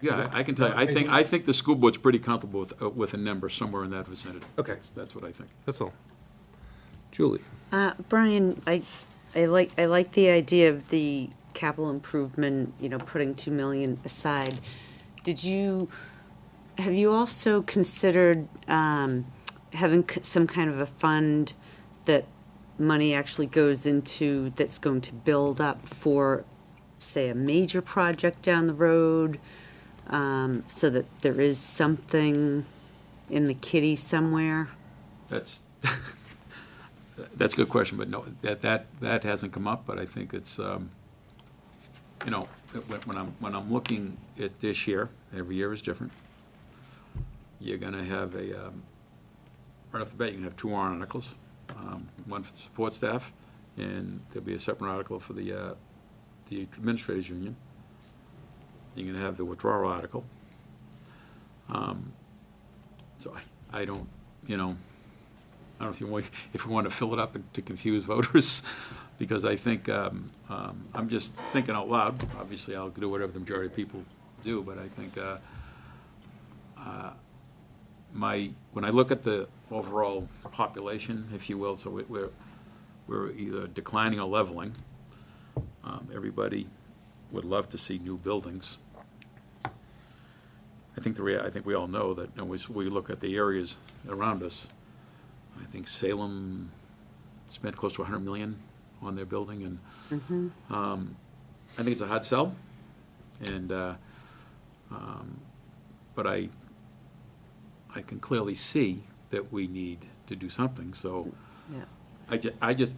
Yeah, I can tell you, I think the school board's pretty comfortable with a number somewhere in that vicinity. Okay. That's what I think. That's all. Julie? Brian, I like the idea of the capital improvement, putting 2 million aside. Have you also considered having some kind of a fund that money actually goes into, that's going to build up for, say, a major project down the road, so that there is something in the kitty somewhere? That's a good question, but no, that hasn't come up, but I think it's, when I'm looking at this year, every year is different. You're gonna have right off the bat, you're gonna have 2 warrant articles, one for the support staff, and there'll be a separate article for the administrators union. You're gonna have the withdrawal article. So I don't, I don't know if you want to fill it up to confuse voters, because I think, I'm just thinking out loud. Obviously, I'll do whatever the majority of people do, but I think, when I look at the overall population, if you will, so we're either declining or leveling. Everybody would love to see new buildings. I think we all know that, we look at the areas around us. I think Salem spent close to $100 million on their building, and I think it's a hard sell. And but I can clearly see that we need to do something. So Yeah.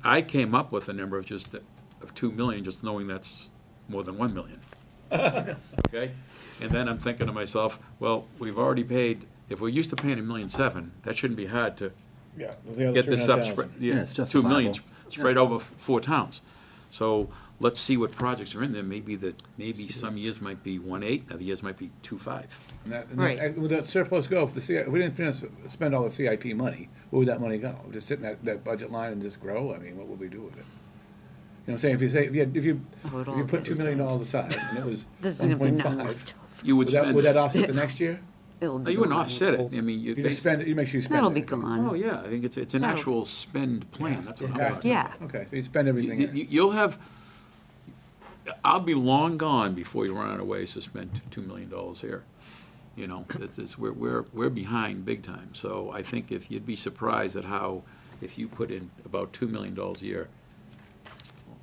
I came up with a number of 2 million, just knowing that's more than 1 million. Okay, and then I'm thinking to myself, well, we've already paid. If we're used to paying $1.7 million, that shouldn't be hard to Yeah. The other get this up. 300,000. Yeah, it's 2 million justifiable. spread over 4 towns. So let's see what projects are in there. Maybe some years might be 1.8, other years might be 2.5. And Right. would that surplus go, if we didn't spend all the CIP money, where would that money go? Just sit in that budget line and just grow? I mean, what would we do with it? You know what I'm saying? If you Oh, it all put gets $2 million aside, and it was There's going to be none 1.5, left. You would spend. would that offset the next year? It'll No, be you wouldn't gone. offset it. I mean, You just spend, you make sure you spend That'll be everything. gone. Oh, yeah, I think it's an That'll- actual spend plan, that's what I'm Yeah. talking about. Yeah. Okay, so you spend everything. in. You'll have, I'll be long gone before you run out of ways to spend $2 million here. We're behind big time. So I think if you'd be surprised at how, if you put in about $2 million a year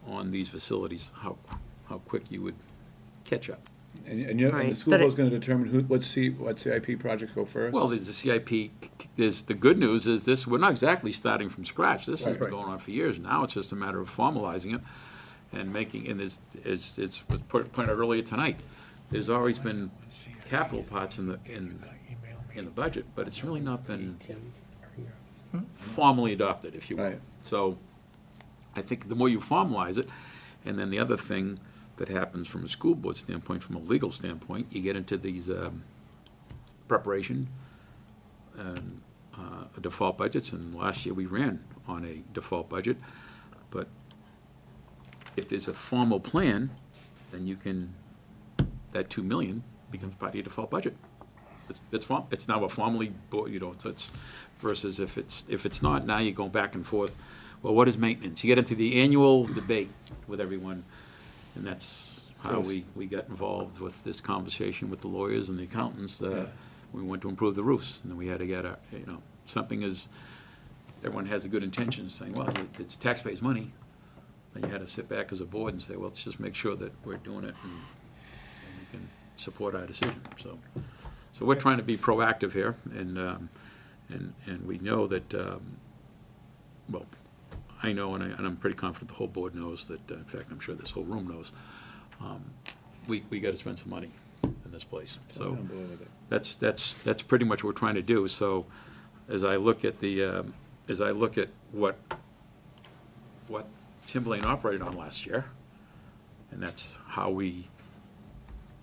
on these facilities, how quick you would catch up. And the Right, school but board's gonna determine what CIP projects go first? Well, there's the CIP, the good news is this, we're not exactly starting from scratch. This has been Right. going on for years. Now it's just a matter of formalizing it and making, and it's was pointed out earlier tonight, there's always been capital pots in the budget, but it's really not been formally adopted, if you will. Right. So I think the more you formalize it, and then the other thing that happens from a school board standpoint, from a legal standpoint, you get into these preparation and default budgets, and last year we ran on a default budget. But if there's a formal plan, then that 2 million becomes part of your default budget. It's now a formally, so it's, versus if it's not, now you're going back and forth. Well, what is maintenance? You get into the annual debate with everyone, and that's how we got involved with this conversation with the lawyers and the accountants. We went to improve the roofs, and then we had to get something everyone has the good intentions, saying, well, it's taxpayers' money. And you had to sit back as a board and say, well, let's just make sure that we're doing it and we can support our decision. So we're trying to be proactive here, and we know that, well, I know, and I'm pretty confident the whole board knows that, in fact, I'm sure this whole room knows, we got to spend some money in this place. I'm So on board with it. that's pretty much what we're trying to do. So as I look at what Timberlane operated on last year, and that's how we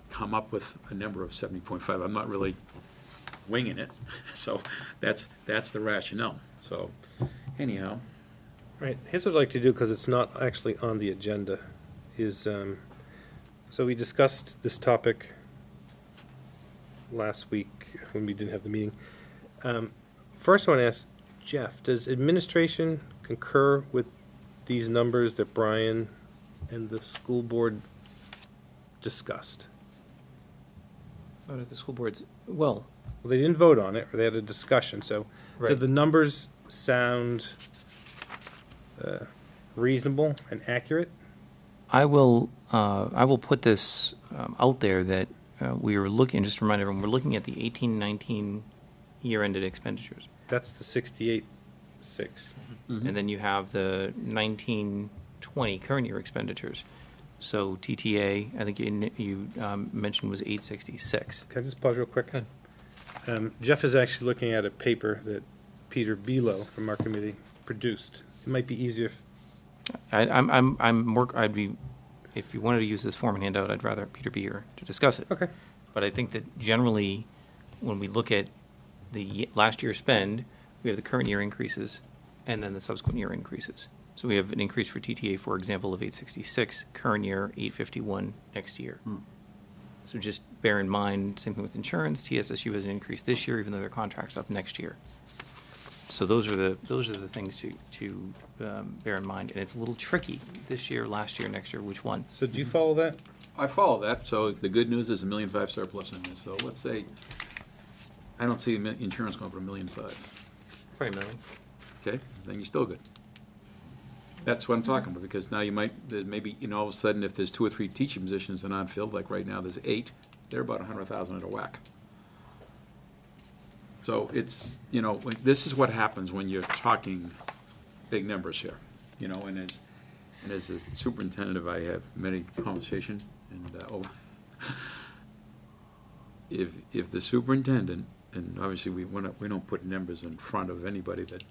come up with a number of 70.5. I'm not really winging it, so that's the rationale. So anyhow, Right, here's what I'd like to do, because it's not actually on the agenda, is, so we discussed this topic last week when we didn't have the meeting. First, I want to ask Jeff, does administration concur with these numbers that Brian and the school board discussed? Out of the school boards, well, Well, they didn't vote on it, or they had a discussion, so Right. did the numbers sound reasonable and accurate? I will put this out there that we were looking, just to remind everyone, we're looking at the 18-19 year-ended expenditures. That's the 68.6. And then you have the 19-20 current year expenditures. So TTA, I think you mentioned was 866. Can I just pause real quick? Jeff is actually looking at a paper that Peter Belo from our committee produced. It might be easier if, I'd be, if you wanted to use this form and handout, I'd rather Peter be here to discuss it. okay. But I think that generally, when we look at the last year's spend, we have the current year increases and then the subsequent year increases. So we have an increase for TTA, for example, of 866, current year 851 next year. So just bear in mind, same thing with insurance, TSSU has an increase this year, even though their contract's up next year. So those are the things to bear in mind. And it's a little tricky, this year, last year, next year, which one? So do you follow that? I follow that. So the good news is $1.5 million surplus in this. So let's say, I don't see insurance going for $1.5 million. Probably a million. Okay, then you're still good. That's what I'm talking about, because now there maybe, all of a sudden, if there's 2 or 3 teaching positions in on-field, like right now, there's 8, they're about 100,000 at a whack. So it's, this is what happens when you're talking big numbers here, and as a superintendent, I have many conversations, and if the superintendent, and obviously we don't put numbers in front of anybody that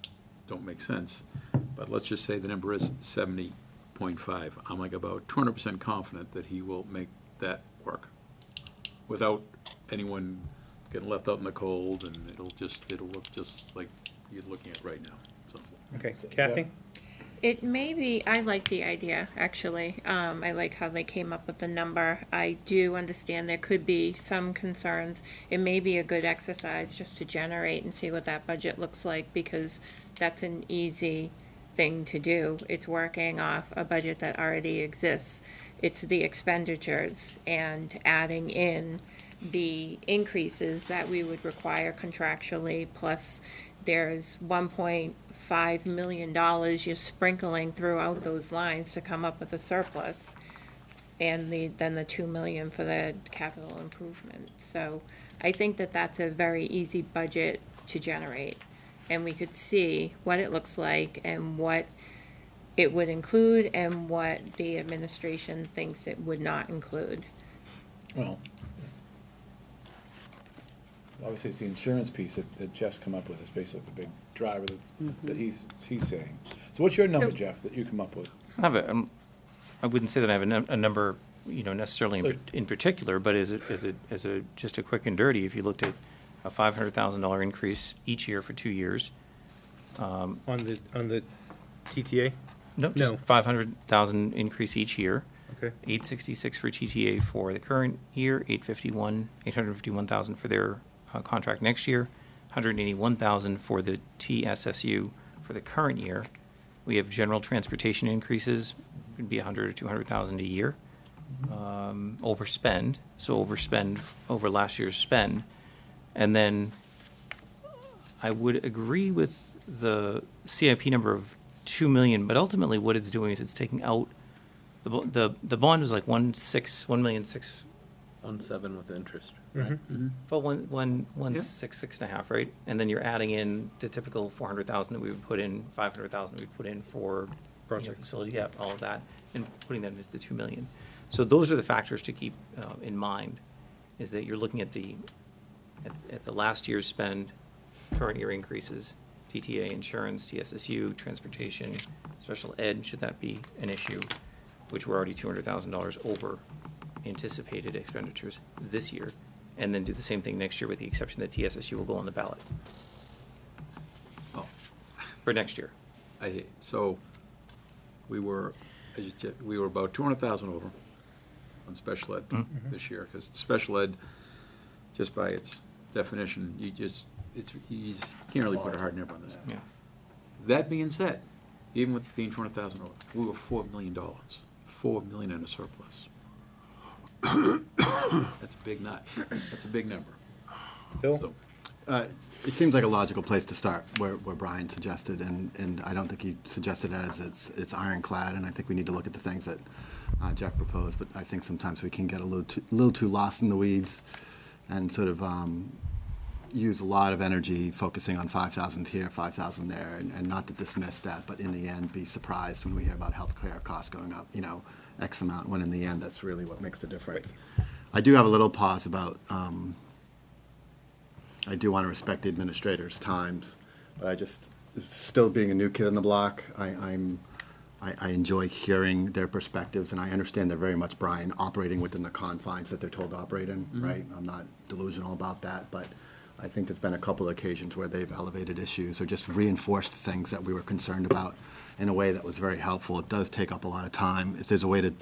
don't make sense, but let's just say the number is 70.5. I'm like about 200% confident that he will make that work without anyone getting left out in the cold, and it'll look just like you're looking at right now. So. Okay, Kathy? It may be, I like the idea, actually. I like how they came up with the number. I do understand there could be some concerns. It may be a good exercise just to generate and see what that budget looks like, because that's an easy thing to do. It's working off a budget that already exists. It's the expenditures and adding in the increases that we would require contractually, plus there's $1.5 million you're sprinkling throughout those lines to come up with a surplus, and then the $2 million for the capital improvement. So I think that that's a very easy budget to generate, and we could see what it looks like and what it would include and what the administration thinks it would not include. Well, obviously, it's the insurance piece that Jeff's come up with is basically the big driver that he's saying. So what's your number, So- Jeff, that you come up with? I wouldn't say that I have a number, necessarily So- in particular, but as just a quick and dirty, if you looked at a $500,000 increase each year for 2 years. On the TTA? No, just No. 500,000 increase each year. Okay. 866 for TTA for the current year, 851,000 for their contract next year, 181,000 for the TSSU for the current year. We have general transportation increases, would be 100 or 200,000 a year. Overspend over last year's spend. And then I would agree with the CIP number of 2 million, but ultimately what it's doing is it's taking out, the bond was like 1.6 1.7 with interest, right? well, 1.6.5, right? And then you're adding in the typical 400,000 that we would put in, 500,000 we put in for Project. facility, yeah, all of that, and putting that into the 2 million. So those are the factors to keep in mind, is that you're looking at the last year's spend, current year increases, TTA, insurance, TSSU, transportation, special ed, should that be an issue, which we're already $200,000 over anticipated expenditures this year, and then do the same thing next year with the exception that TSSU will go on the ballot Oh, for next year. So we were about 200,000 over on special ed this year, because special ed, just by its definition, you just can't really put a hard number on this. Yeah. That being said, even with being 200,000 over, we were $4 million, $4 million in a surplus. That's a big nut. That's a big number. Bill? So, It seems like a logical place to start, where Brian suggested, and I don't think he suggested it as it's ironclad, and I think we need to look at the things that Jeff proposed, but I think sometimes we can get a little too lost in the weeds and sort of use a lot of energy focusing on 5,000 here, 5,000 there, and not to dismiss that, but in the end, be surprised when we hear about healthcare costs going up, X amount, when in the end, that's really what makes the difference. I do have a little pause about, I do want to respect the administrators' times, but I just, still being a new kid on the block, I enjoy hearing their perspectives, and I understand they're very much, Brian, operating within the confines that they're told to operate in, right? I'm not delusional about that, but I think there's been a couple of occasions where they've elevated issues or just reinforced things that we were concerned about in a way that was very helpful. It does take up a lot of time. If there's a way to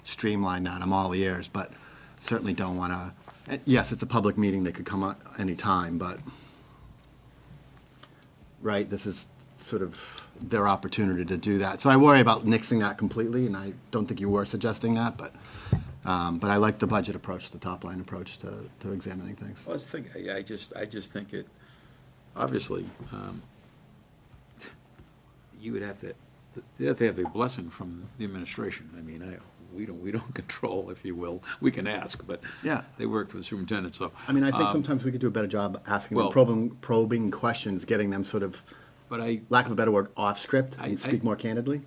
streamline that, I'm all ears, but certainly don't want to, yes, it's a public meeting, they could come at any time, but, right, this is sort of their opportunity to do that. So I worry about nixing that completely, and I don't think you were suggesting that, but I like the budget approach, the top-line approach to examining things. well, I just think it, obviously, you'd have to have a blessing from the administration. I mean, we don't control, if you will. We can ask, but Yeah. they work for the superintendent, so. I mean, I think sometimes we could do a better job asking them Well- probing questions, getting them sort of, But I lack of a better word, off script, I- and speak more candidly.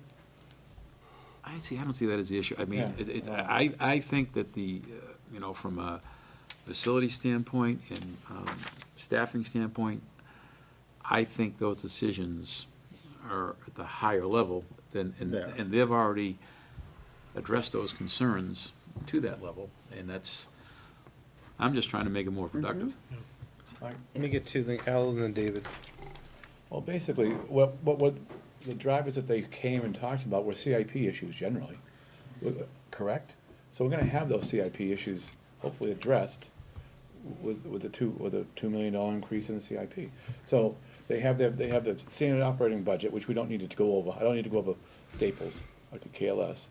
I don't see that as the issue. I mean, Yeah. I think that from a facility standpoint and staffing standpoint, I think those decisions are at the higher level and Yeah. they've already addressed those concerns to that level, and I'm just trying to make it more productive. Let me get to Alan and David. Well, basically, what the drivers that they came and talked about were CIP issues generally, correct? So we're gonna have those CIP issues hopefully addressed with the $2 million increase in the CIP. So they have the standard operating budget, which we don't need to go over. I don't need to go over staples like a KLS.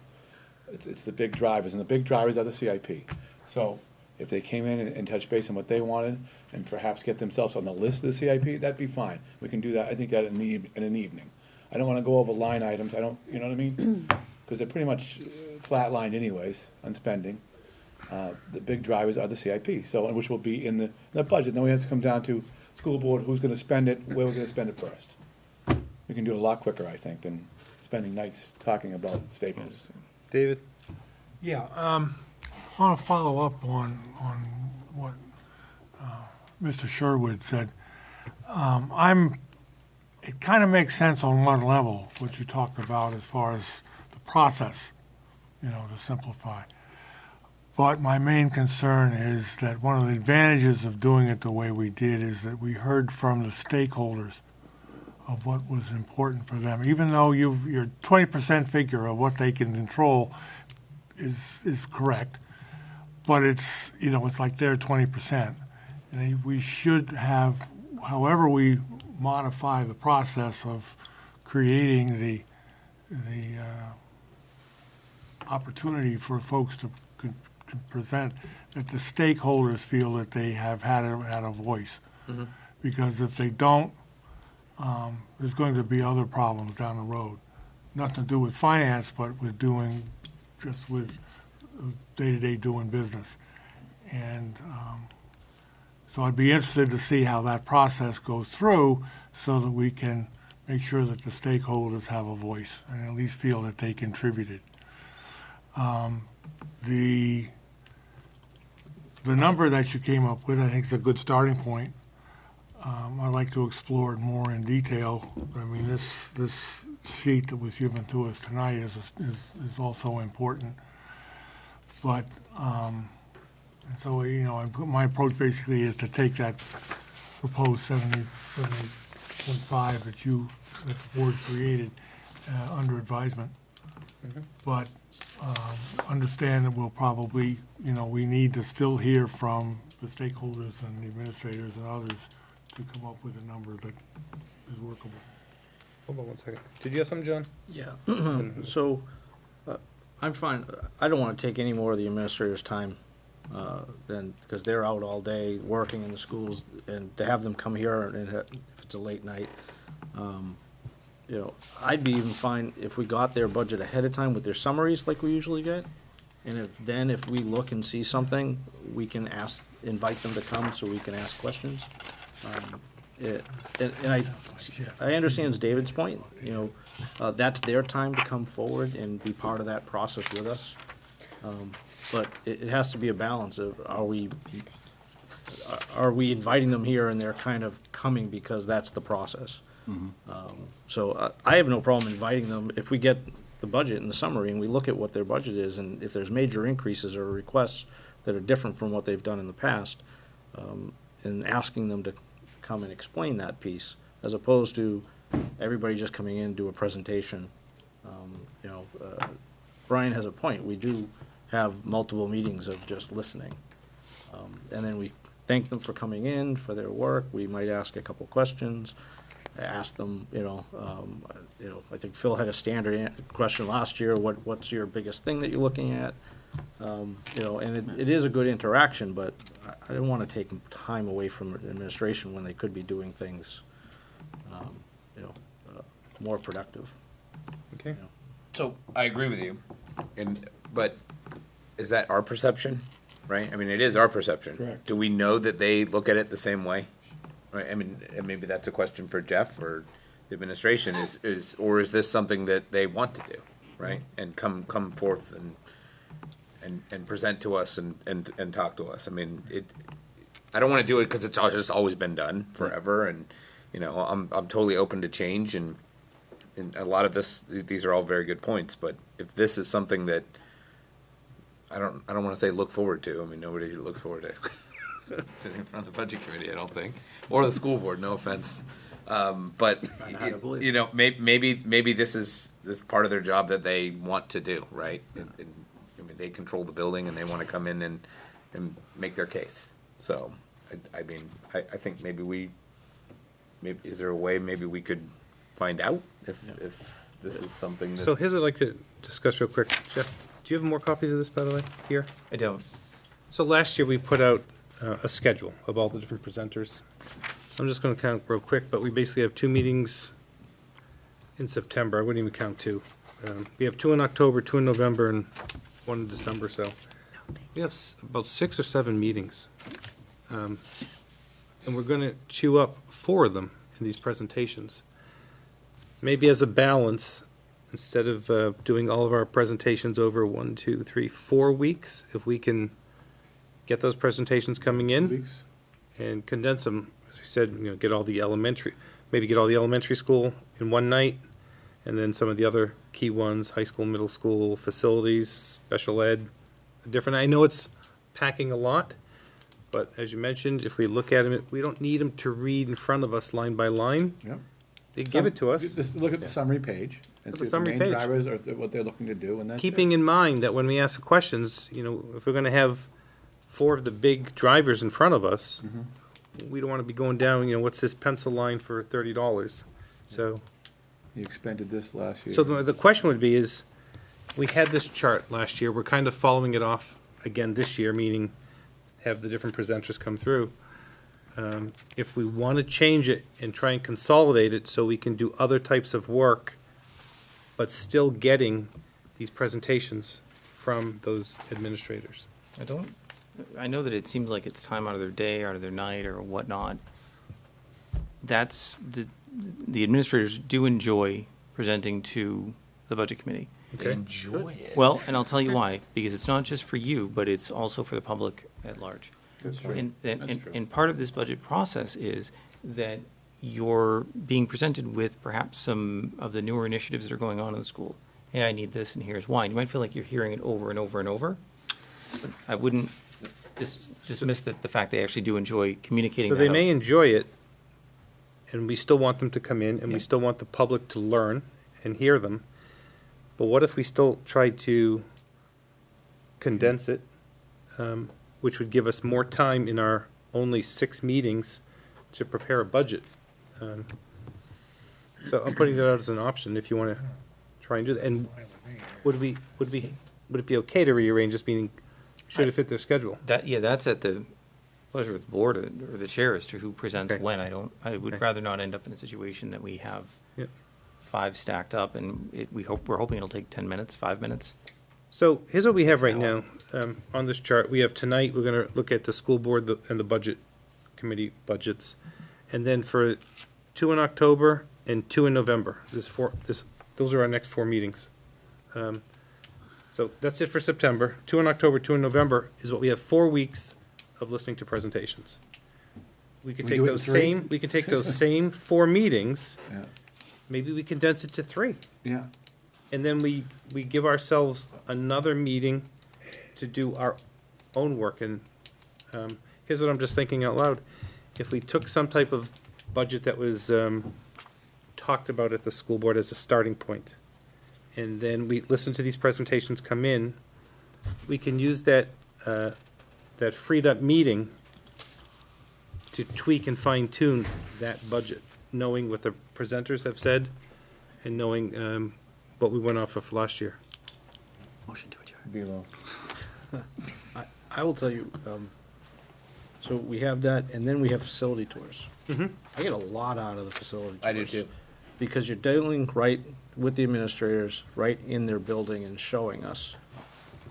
It's the big drivers, and the big drivers are the CIP. So if they came in and touched base on what they wanted, and perhaps get themselves on the list of the CIP, that'd be fine. We can do that, I think that in an evening. I don't wanna go over line items, you know what I mean? Because they're pretty much flatlined anyways on spending. The big drivers are the CIP, so, which will be in the budget. Then we have to come down to school board, who's gonna spend it, where we're gonna spend it first. We can do it a lot quicker, I think, than spending nights talking about staples. David? Yeah, I want to follow up on what Mr. Sherwood said. It kind of makes sense on one level, what you talked about as far as the process, to simplify. But my main concern is that one of the advantages of doing it the way we did is that we heard from the stakeholders of what was important for them. Even though your 20% figure of what they can control is correct, but it's like their 20%. And we should have, however we modify the process of creating the opportunity for folks to present, that the stakeholders feel that they have had a voice. Because if they don't, there's going to be other problems down the road. Nothing to do with finance, but with just with day-to-day doing business. And so I'd be interested to see how that process goes through so that we can make sure that the stakeholders have a voice and at least feel that they contributed. The number that you came up with, I think, is a good starting point. I'd like to explore it more in detail. I mean, this sheet that was given to us tonight is also important. But, and so, my approach basically is to take that proposed 70.5 that the board created under advisement. But understand that we'll probably, we need to still hear from the stakeholders and the administrators and others to come up with a number that is workable. Hold on one second. Did you have something, John? Yeah. So, I'm fine. I don't want to take any more of the administrators' time because they're out all day working in the schools, and to have them come here and if it's a late night, I'd be even fine if we got their budget ahead of time with their summaries like we usually get. And if we look and see something, we can invite them to come so we can ask questions. I understand David's point, that's their time to come forward and be part of that process with us. But it has to be a balance of, are we inviting them here and they're kind of coming because that's the process? So I have no problem inviting them if we get the budget and the summary and we look at what their budget is, and if there's major increases or requests that are different from what they've done in the past, and asking them to come and explain that piece, as opposed to everybody just coming in and do a presentation. Brian has a point. We do have multiple meetings of just listening. And then we thank them for coming in, for their work. We might ask a couple questions, ask them, I think Phil had a standard question last year, what's your biggest thing that you're looking at? And it is a good interaction, but I don't want to take time away from administration when they could be doing things, more productive. Okay. So I agree with you, but is that our perception, right? I mean, it is our perception. Correct. Do we know that they look at it the same way? Right, I mean, and maybe that's a question for Jeff or the administration, or is this something that they want to do, right? And come forth and present to us and talk to us. I mean, I don't want to do it because it's just always been done forever, and I'm totally open to change, and a lot of these are all very good points. But if this is something that I don't want to say look forward to. I mean, nobody looks forward to sitting in front of the budget committee, I don't think, or the school board. No offense, but maybe this is part of their job that they want to do, right? And I mean, they control the building and they want to come in and make their case. So, I think maybe is there a way maybe we could find out if this is something that. So here's what I'd like to discuss real quick. Jeff, do you have more copies of this, by the way, here? I don't. So last year, we put out a schedule of all the different presenters. I'm just going to count real quick, but we basically have 2 meetings in September. I wouldn't even count 2. We have 2 in October, 2 in November, and 1 in December, so we have about 6 or 7 meetings. And we're going to chew up 4 of them in these presentations. Maybe as a balance, instead of doing all of our presentations over 1, 2, 3, 4 weeks, if we can get those presentations coming in Weeks. and condense them, as we said, get all the elementary school in one night, and then some of the other key ones, high school, middle school, facilities, special ed, different. I know it's packing a lot, but as you mentioned, if we look at them, we don't need them to read in front of us line by line. Yep. They give it to us. Just look at the summary page and Look at see the summary what the main page. drivers are, what they're looking to do, and that's Keeping in mind that when we ask the questions, if we're going to have 4 of the big drivers in front of us, we don't want to be going down, what's this pencil line for $30? So, You expended this last year. so the question would be is, we had this chart last year, we're kind of following it off again this year, meaning have the different presenters come through. if we want to change it and try and consolidate it so we can do other types of work, but still getting these presentations from those administrators. I know that it seems like it's time out of their day, out of their night, or whatnot. That's, the administrators do enjoy presenting to the budget committee. They enjoy it. Well, and I'll tell you why, because it's not just for you, but it's also for the public at large. And part of this budget process is that you're being presented with perhaps some of the newer initiatives that are going on in the school. Hey, I need this, and here's why. And you might feel like you're hearing it over and over and over. But I wouldn't dismiss the fact they actually do enjoy communicating So that they out. may enjoy it, and we still want them to come in, and we still want the public to learn and hear them. But what if we still tried to condense it, which would give us more time in our only 6 meetings to prepare a budget? So I'm putting that out as an option if you want to try and do that. And would it be okay to rearrange this meeting? Should it fit their schedule? That's at the pleasure of the board or the chair as to who presents Okay. when. I would Okay. rather not end up in a situation that we have Yep. 5 stacked up and we're hoping it'll take 10 minutes, 5 minutes. So here's what we have right now. On this chart, we have tonight, we're going to look at the school board and the budget committee budgets. And then for 2 in October and 2 in November, those are our next 4 meetings. So that's it for September. 2 in October, 2 in November is what we have 4 weeks of listening to presentations. We could We take do it in those 3? same, we could take those same 4 meetings, Yeah. maybe we condense it to 3. Yeah. And then we give ourselves another meeting to do our own work. And here's what I'm just thinking out loud. If we took some type of budget that was talked about at the school board as a starting point, and then we listen to these presentations come in, we can use that freed up meeting to tweak and fine tune that budget, knowing what the presenters have said and knowing what we went off of last year. Motion to adjourn. Below. I will tell you, so we have that, and then we have facility tours. I get a lot out of the facility tours. I do too. Because you're dealing right with the administrators, right in their building and showing us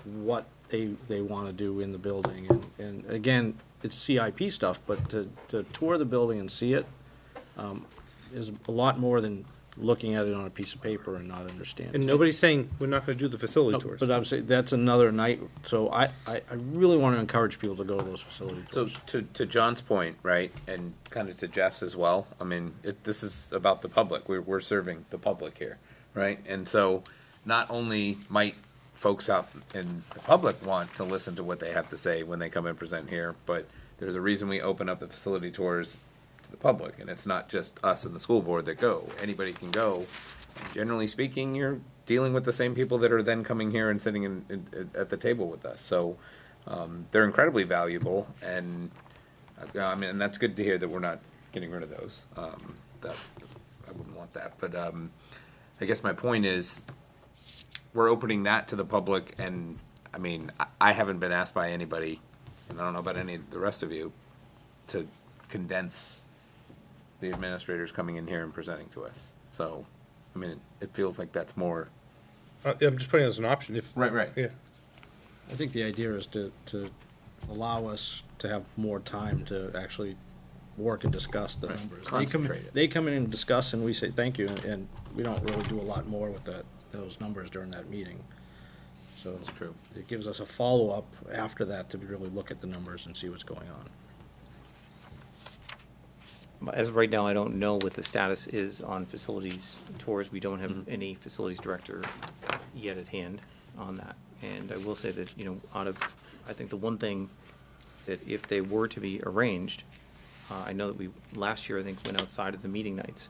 what they want to do in the building. And again, it's CIP stuff, but to tour the building and see it is a lot more than looking at it on a piece of paper and not understanding. And nobody's saying we're not gonna do the facility No, tours. but I'm saying, that's another night, so I really want to encourage people to go to those facility So tours. to John's point, right, and kind of to Jeff's as well, I mean, this is about the public. We're serving the public here, right? And so not only might folks out in the public want to listen to what they have to say when they come and present here, but there's a reason we open up the facility tours to the public, and it's not just us and the school board that go. Anybody can go. Generally speaking, you're dealing with the same people that are then coming here and sitting at the table with us. So they're incredibly valuable, and I mean, and that's good to hear that we're not getting rid of those. That I wouldn't want that, but I guess my point is we're opening that to the public, and I mean, I haven't been asked by anybody, and I don't know about any of the rest of you, to condense the administrators coming in here and presenting to us. So, I mean, it feels like that's more. I'm just putting it as an option if. Right. Yeah. I think the idea is to allow us to have more time to actually work and discuss the numbers. Concentrate it. They come in and discuss, and we say thank you, and we don't really do a lot more with those numbers during that meeting. So That's true. it gives us a follow-up after that to really look at the numbers and see what's going on. As of right now, I don't know what the status is on facilities tours. We don't have any facilities director yet at hand on that. And I will say that, I think the one thing that if they were to be arranged, I know that last year, I think, went outside of the meeting nights.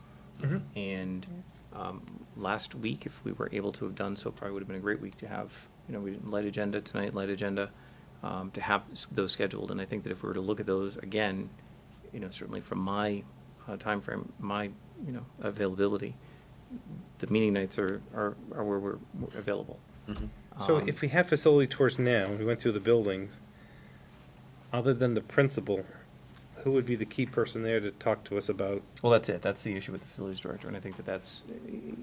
And last week, if we were able to have done so, probably would have been a great week to have, we did light agenda tonight, to have those scheduled. And I think that if we were to look at those again, certainly from my timeframe, my, availability, the meeting nights are where we're available. So if we had facility tours now, we went through the building, other than the principal, who would be the key person there to talk to us about? Well, that's it. That's the issue with the facilities director, and I think that's,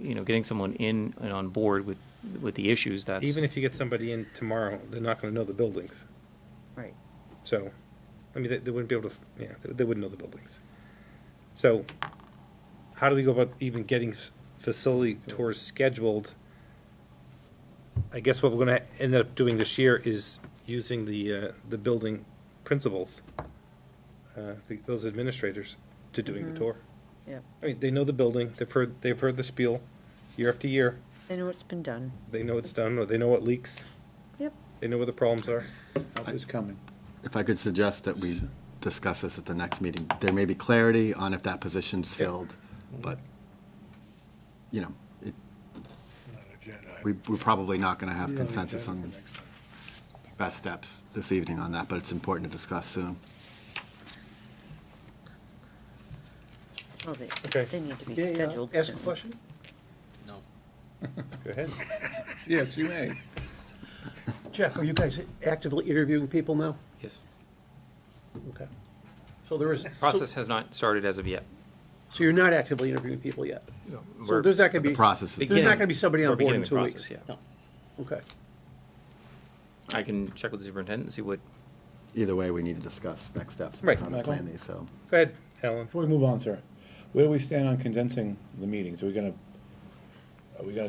getting someone in and on board with the issues, that's. Even if you get somebody in tomorrow, they're not gonna know the buildings. Right. So, I mean, they wouldn't be able to, they wouldn't know the buildings. So, how do we go about even getting facility tours scheduled? I guess what we're gonna end up doing this year is using the building principals, those administrators, to doing the tour. Yep. I mean, they know the building, they've heard the spiel year after year, They know it's been done. they know it's done, or they know what leaks, Yep. they know where the problems are. Help is coming. If I could suggest that we discuss this at the next meeting, there may be clarity on if that position's filled, but, you know, we're probably not going to have consensus on best steps this evening on that, but it's important to discuss soon. Well, Okay. they need to be May I, scheduled ask a soon. question? Go ahead. Yes, you may. Jeff, are you guys actively interviewing people now? Yes. Okay. So there is. Process has not started as of yet. So you're not actively interviewing people yet? So We're- there's not gonna be. The process is- There's not gonna be somebody We're on board in beginning the 2 process, weeks? yeah. No. Okay. I can check with the superintendent and see what, Either way, we need to discuss next steps. Right. How to plan these, so. Go ahead, Alan. Before we move on, sir, where do we stand on condensing the meetings? Are we gonna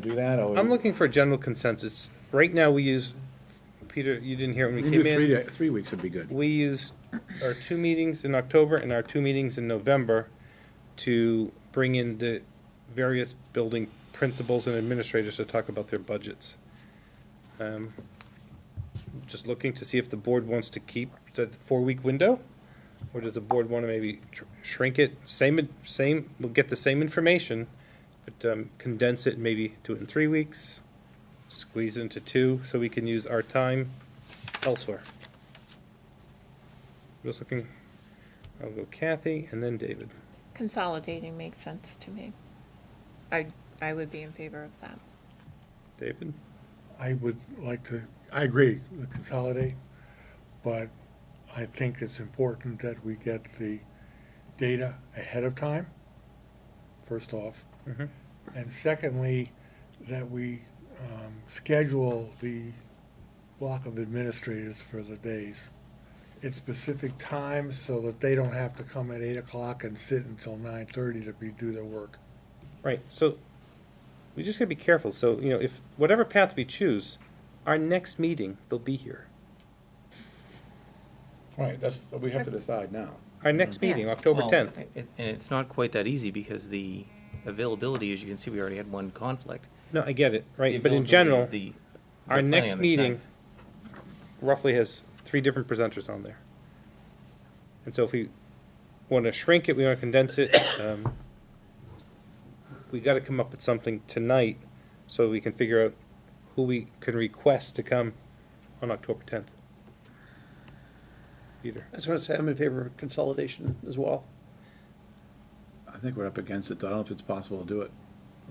do that, or? I'm looking for a general consensus. Right now, we use, Peter, you didn't hear when we We can came do in. 3 weeks would be good. We used our 2 meetings in October and our 2 meetings in November to bring in the various building principals and administrators to talk about their budgets. Just looking to see if the board wants to keep the 4-week window, or does the board want to maybe shrink it? Same, we'll get the same information, but condense it, and maybe do it in 3 weeks, squeeze it into 2, so we can use our time elsewhere. Just looking, I'll go Kathy and then David. Consolidating makes sense to me. I would be in favor of that. David? I would like to, I agree, with consolidate, but I think it's important that we get the data ahead of time, first off. Mhm. And secondly, that we schedule the block of administrators for the days at specific times so that they don't have to come at 8 o'clock and sit until 9:30 to do their work. Right, so we just gotta be careful. So, if whatever path we choose, our next meeting, they'll be here. Right, that's what we have to decide now. Our next Yeah. meeting, October Well, 10th. And it's not quite that easy because the availability, as you can see, we already had one conflict. No, I get it, The right, but in availability general, of the- our they're planning next on the meeting 10th. roughly has 3 different presenters on there. And so if we wanna shrink it, we wanna condense it, we gotta come up with something tonight so we can figure out who we can request to come on October 10th. Peter? I just want to say I'm in favor of consolidation as well. I think we're up against it, though. I don't know if it's possible to do it.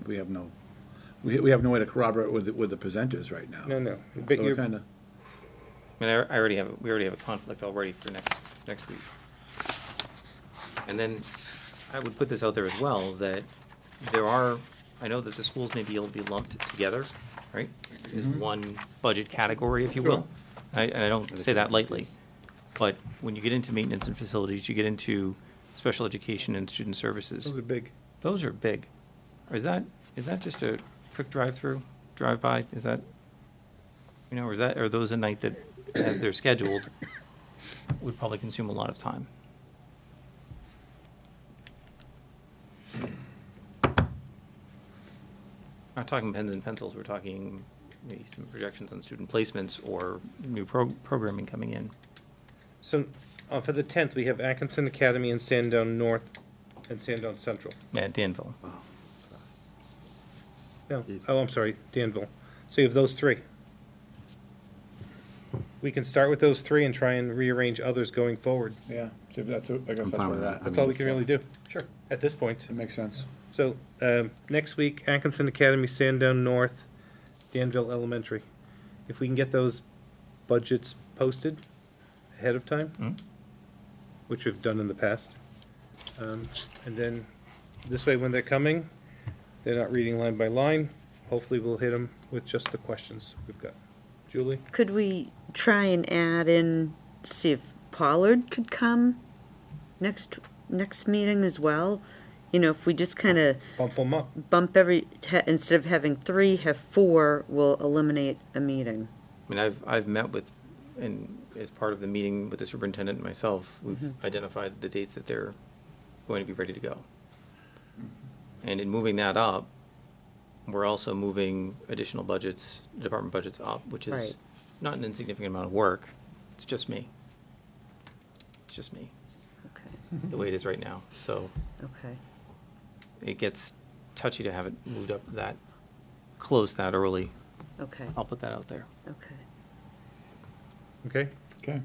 We have no way to corroborate with the presenters right now. No, So but we're you're, kinda, I mean, we already have a conflict already for next week. And then I would put this out there as well, that I know that the schools may be able to be lumped together, right? Is one budget category, if you will. And I don't say that lightly. But when you get into maintenance and facilities, you get into special education and student services. those are big. Those are big. Is that just a quick drive-by? Is that, or are those a night that, as they're scheduled, would probably consume a lot of time? Not talking pens and pencils, we're talking maybe some projections on student placements or new programming coming in. So, for the 10th, we have Atkinson Academy and Sandown North and Sandown Central. Yeah, Danville. No, I'm sorry, Danville. So you have those 3. We can start with those 3 and try and rearrange others going forward. yeah, so I guess I'm that's fine where with we're that. at. That's all we can really do Sure. at this point. That makes sense. So, next week, Atkinson Academy, Sandown North, Danville Elementary. If we can get those budgets posted ahead of time, which we've done in the past. And then, this way, when they're coming, they're not reading line by line. Hopefully, we'll hit them with just the questions we've got. Julie? Could we try and add in, see if Pollard could come next meeting as well? You know, if we just kind of Bump them up. instead of having 3, have 4, we'll eliminate a meeting. I mean, I've met with, and as part of the meeting with the superintendent and myself, we've identified the dates that they're going to be ready to go. And in moving that up, we're also moving additional budgets, department budgets up, which Right. is not an insignificant amount of work. It's just me. It's just me, Okay, the way it is right now. So okay. it gets touchy to have it moved up that close that early. Okay, I'll put that out there. okay. Okay? Okay.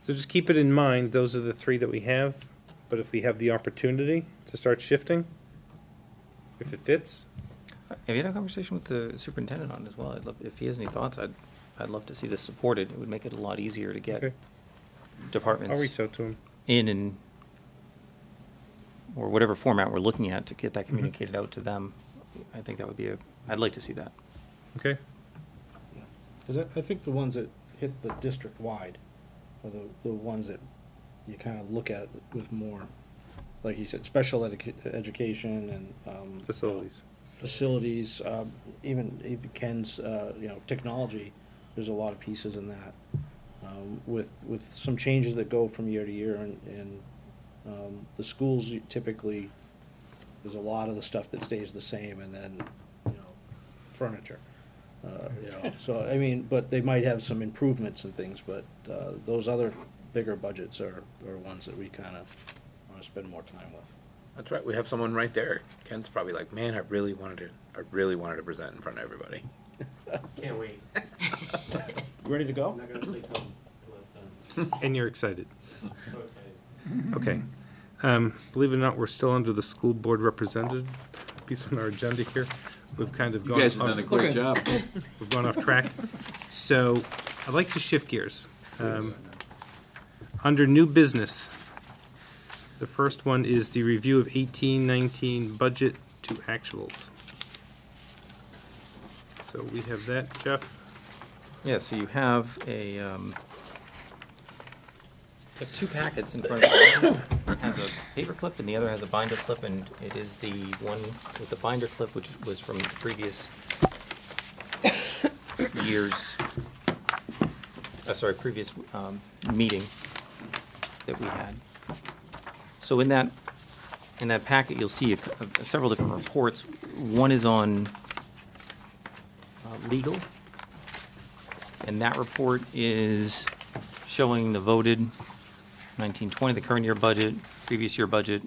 So just keep it in mind, those are the 3 that we have, but if we have the opportunity to start shifting, if it fits, Have you had a conversation with the superintendent on it as well? I'd love, if he has any thoughts, I'd love to see this supported. It would make it a lot easier to get okay, departments I'll reach out to him. in and, or whatever format we're looking at, to get that communicated out to them. I think that would be I'd like to see that. Okay? Because I think the ones that hit the district-wide are the ones that you kind of look at with more, like you said, special education and. Facilities. Facilities, even Ken's, technology, there's a lot of pieces in that. With some changes that go from year to year, and the schools typically, there's a lot of the stuff that stays the same, and then, furniture. So, I mean, but they might have some improvements and things, but those other bigger budgets are ones that we kind of want to spend more time with. That's right, we have someone right there. Ken's probably like, man, I really wanted to present in front of everybody. Can't wait. Ready to go? not gonna sleep till it's done. And you're excited. So excited. Okay. Believe it or not, we're still under the school board representative piece on our agenda here. We've kind of You gone guys have done a off, great job. we've gone off track. So I'd like to shift gears. Under new business, the first one is the review of 18-19 budget to actuals. So we have that, Jeff. Yeah, so you have two packets in front of you. One has a paper clip and the other has a binder clip, and it is the one with the binder clip, which was from the previous year's, previous meeting that we had. So in that packet, you'll see several different reports. One is on legal, and that report is showing the voted 1920, the current year budget, previous year budget,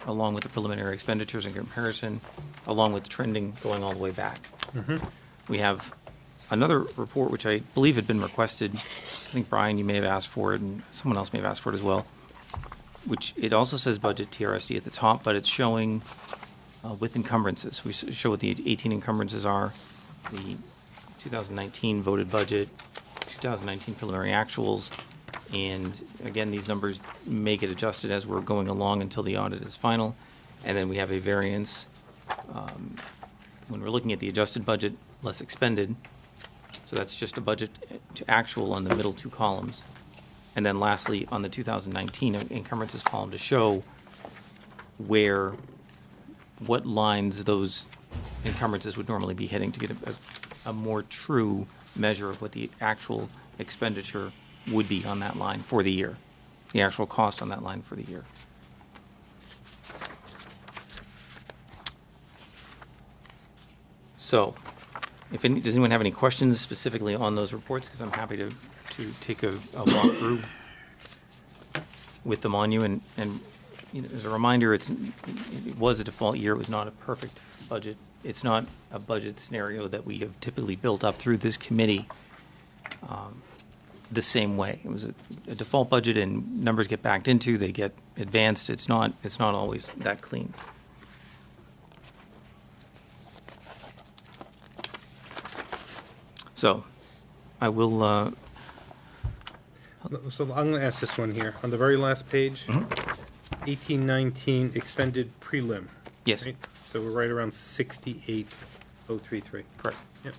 along with the preliminary expenditures in comparison, along with trending going all the way back. We have another report, which I believe had been requested. I think, Brian, you may have asked for it, and someone else may have asked for it as well, which it also says budget TRSD at the top, but it's showing with encumbrances. We show what the 18 encumbrances are, the 2019 voted budget, 2019 preliminary actuals, and again, these numbers may get adjusted as we're going along until the audit is final. And then we have a variance when we're looking at the adjusted budget less expended. So that's just a budget to actual on the middle 2 columns. And then lastly, on the 2019 encumbrances column, to show what lines those encumbrances would normally be hitting, to get a more true measure of what the actual expenditure would be on that line for the year, the actual cost on that line for the year. So, does anyone have any questions specifically on those reports? Because I'm happy to take a walk through with them on you. And as a reminder, it was a default year. It was not a perfect budget. It's not a budget scenario that we have typically built up through this committee the same way. It was a default budget, and numbers get backed into, they get advanced. It's not always that clean. So, I will So I'm gonna ask this one here, on the very last page, 1819 expended prelim. Yes, right? So we're right around 68,033. correct. Yep.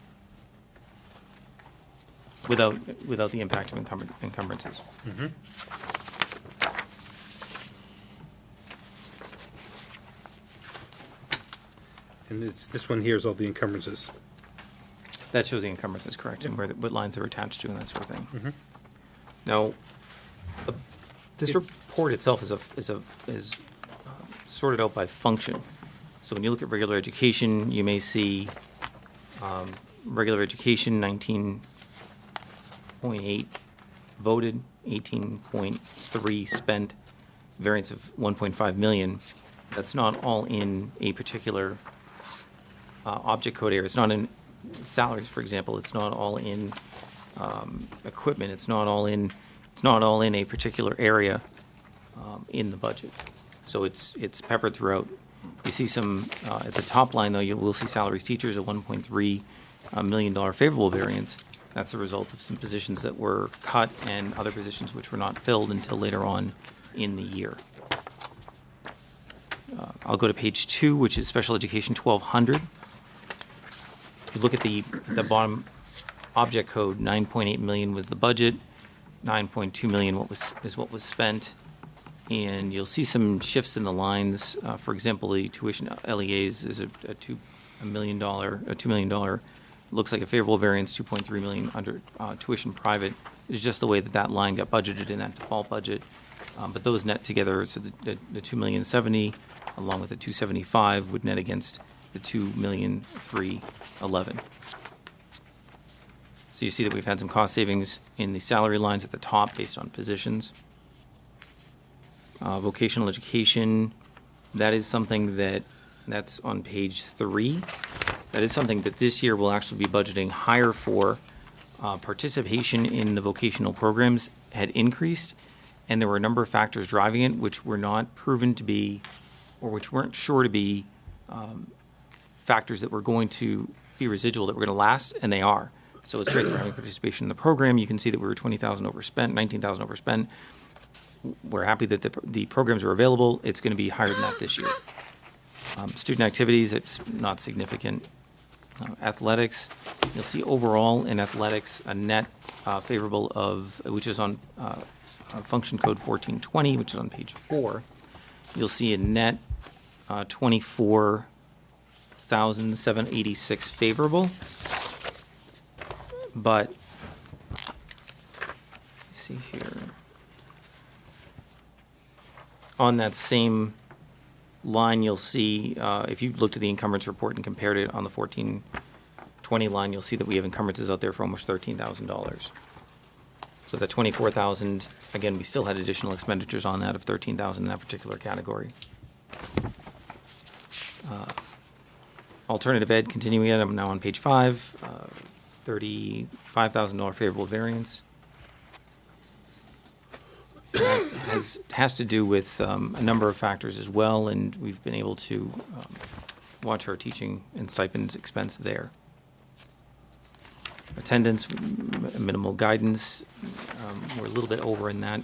Without the impact of encumbrances. And this one here is all the encumbrances. That shows the encumbrances, correct, and what lines they're attached to and that sort of thing. Mm-hmm. Now, this It's- report itself is sorted out by function. So when you look at regular education, you may see regular education, 19.8 voted, 18.3 spent, variance of 1.5 million. That's not all in a particular object code area. It's not in salaries, for example. It's not all in equipment. It's not all in a particular area in the budget. So it's peppered throughout. You see some at the top line, though. You will see salaries teachers, a $1.3 million favorable variance. That's a result of some positions that were cut and other positions which were not filled until later on in the year. I'll go to page 2, which is special education 1200. If you look at the bottom object code, 9.8 million was the budget, 9.2 million is what was spent, and you'll see some shifts in the lines. For example, the tuition LEAs is a $2 million, looks like a favorable variance, 2.3 million under tuition private. Is just the way that line got budgeted in that default budget. But those net together, so the 2,070,000 along with the 275 would net against the 2,311,000. So you see that we've had some cost savings in the salary lines at the top based on positions. Vocational education, that is something that's on page 3. That is something that this year we'll actually be budgeting higher for. Participation in the vocational programs had increased, and there were a number of factors driving it which were not proven to be, or which weren't sure to be factors that were going to be residual, that were going to last, and they are. So it's great that we're having participation in the program. You can see that we were 20,000 overspent, 19,000 overspent. We're happy that the programs are available. It's going to be higher than that this year. Student activities, it's not significant. Athletics, you'll see overall in athletics a net favorable of, which is on function code 1420, which is on page 4. You'll see a net 24,786 favorable. But, let's see here. On that same line, you'll see, if you looked at the encumbrance report and compared it on the 1420 line, you'll see that we have encumbrances out there for almost $13,000. So that 24,000, again, we still had additional expenditures on that of 13,000 in that particular category. Alternative ed, continuing ed, I'm now on page 5, $35,000 favorable variance. That has to do with a number of factors as well, and we've been able to watch our teaching and stipends expense there. Attendance, minimal guidance, we're a little bit over in that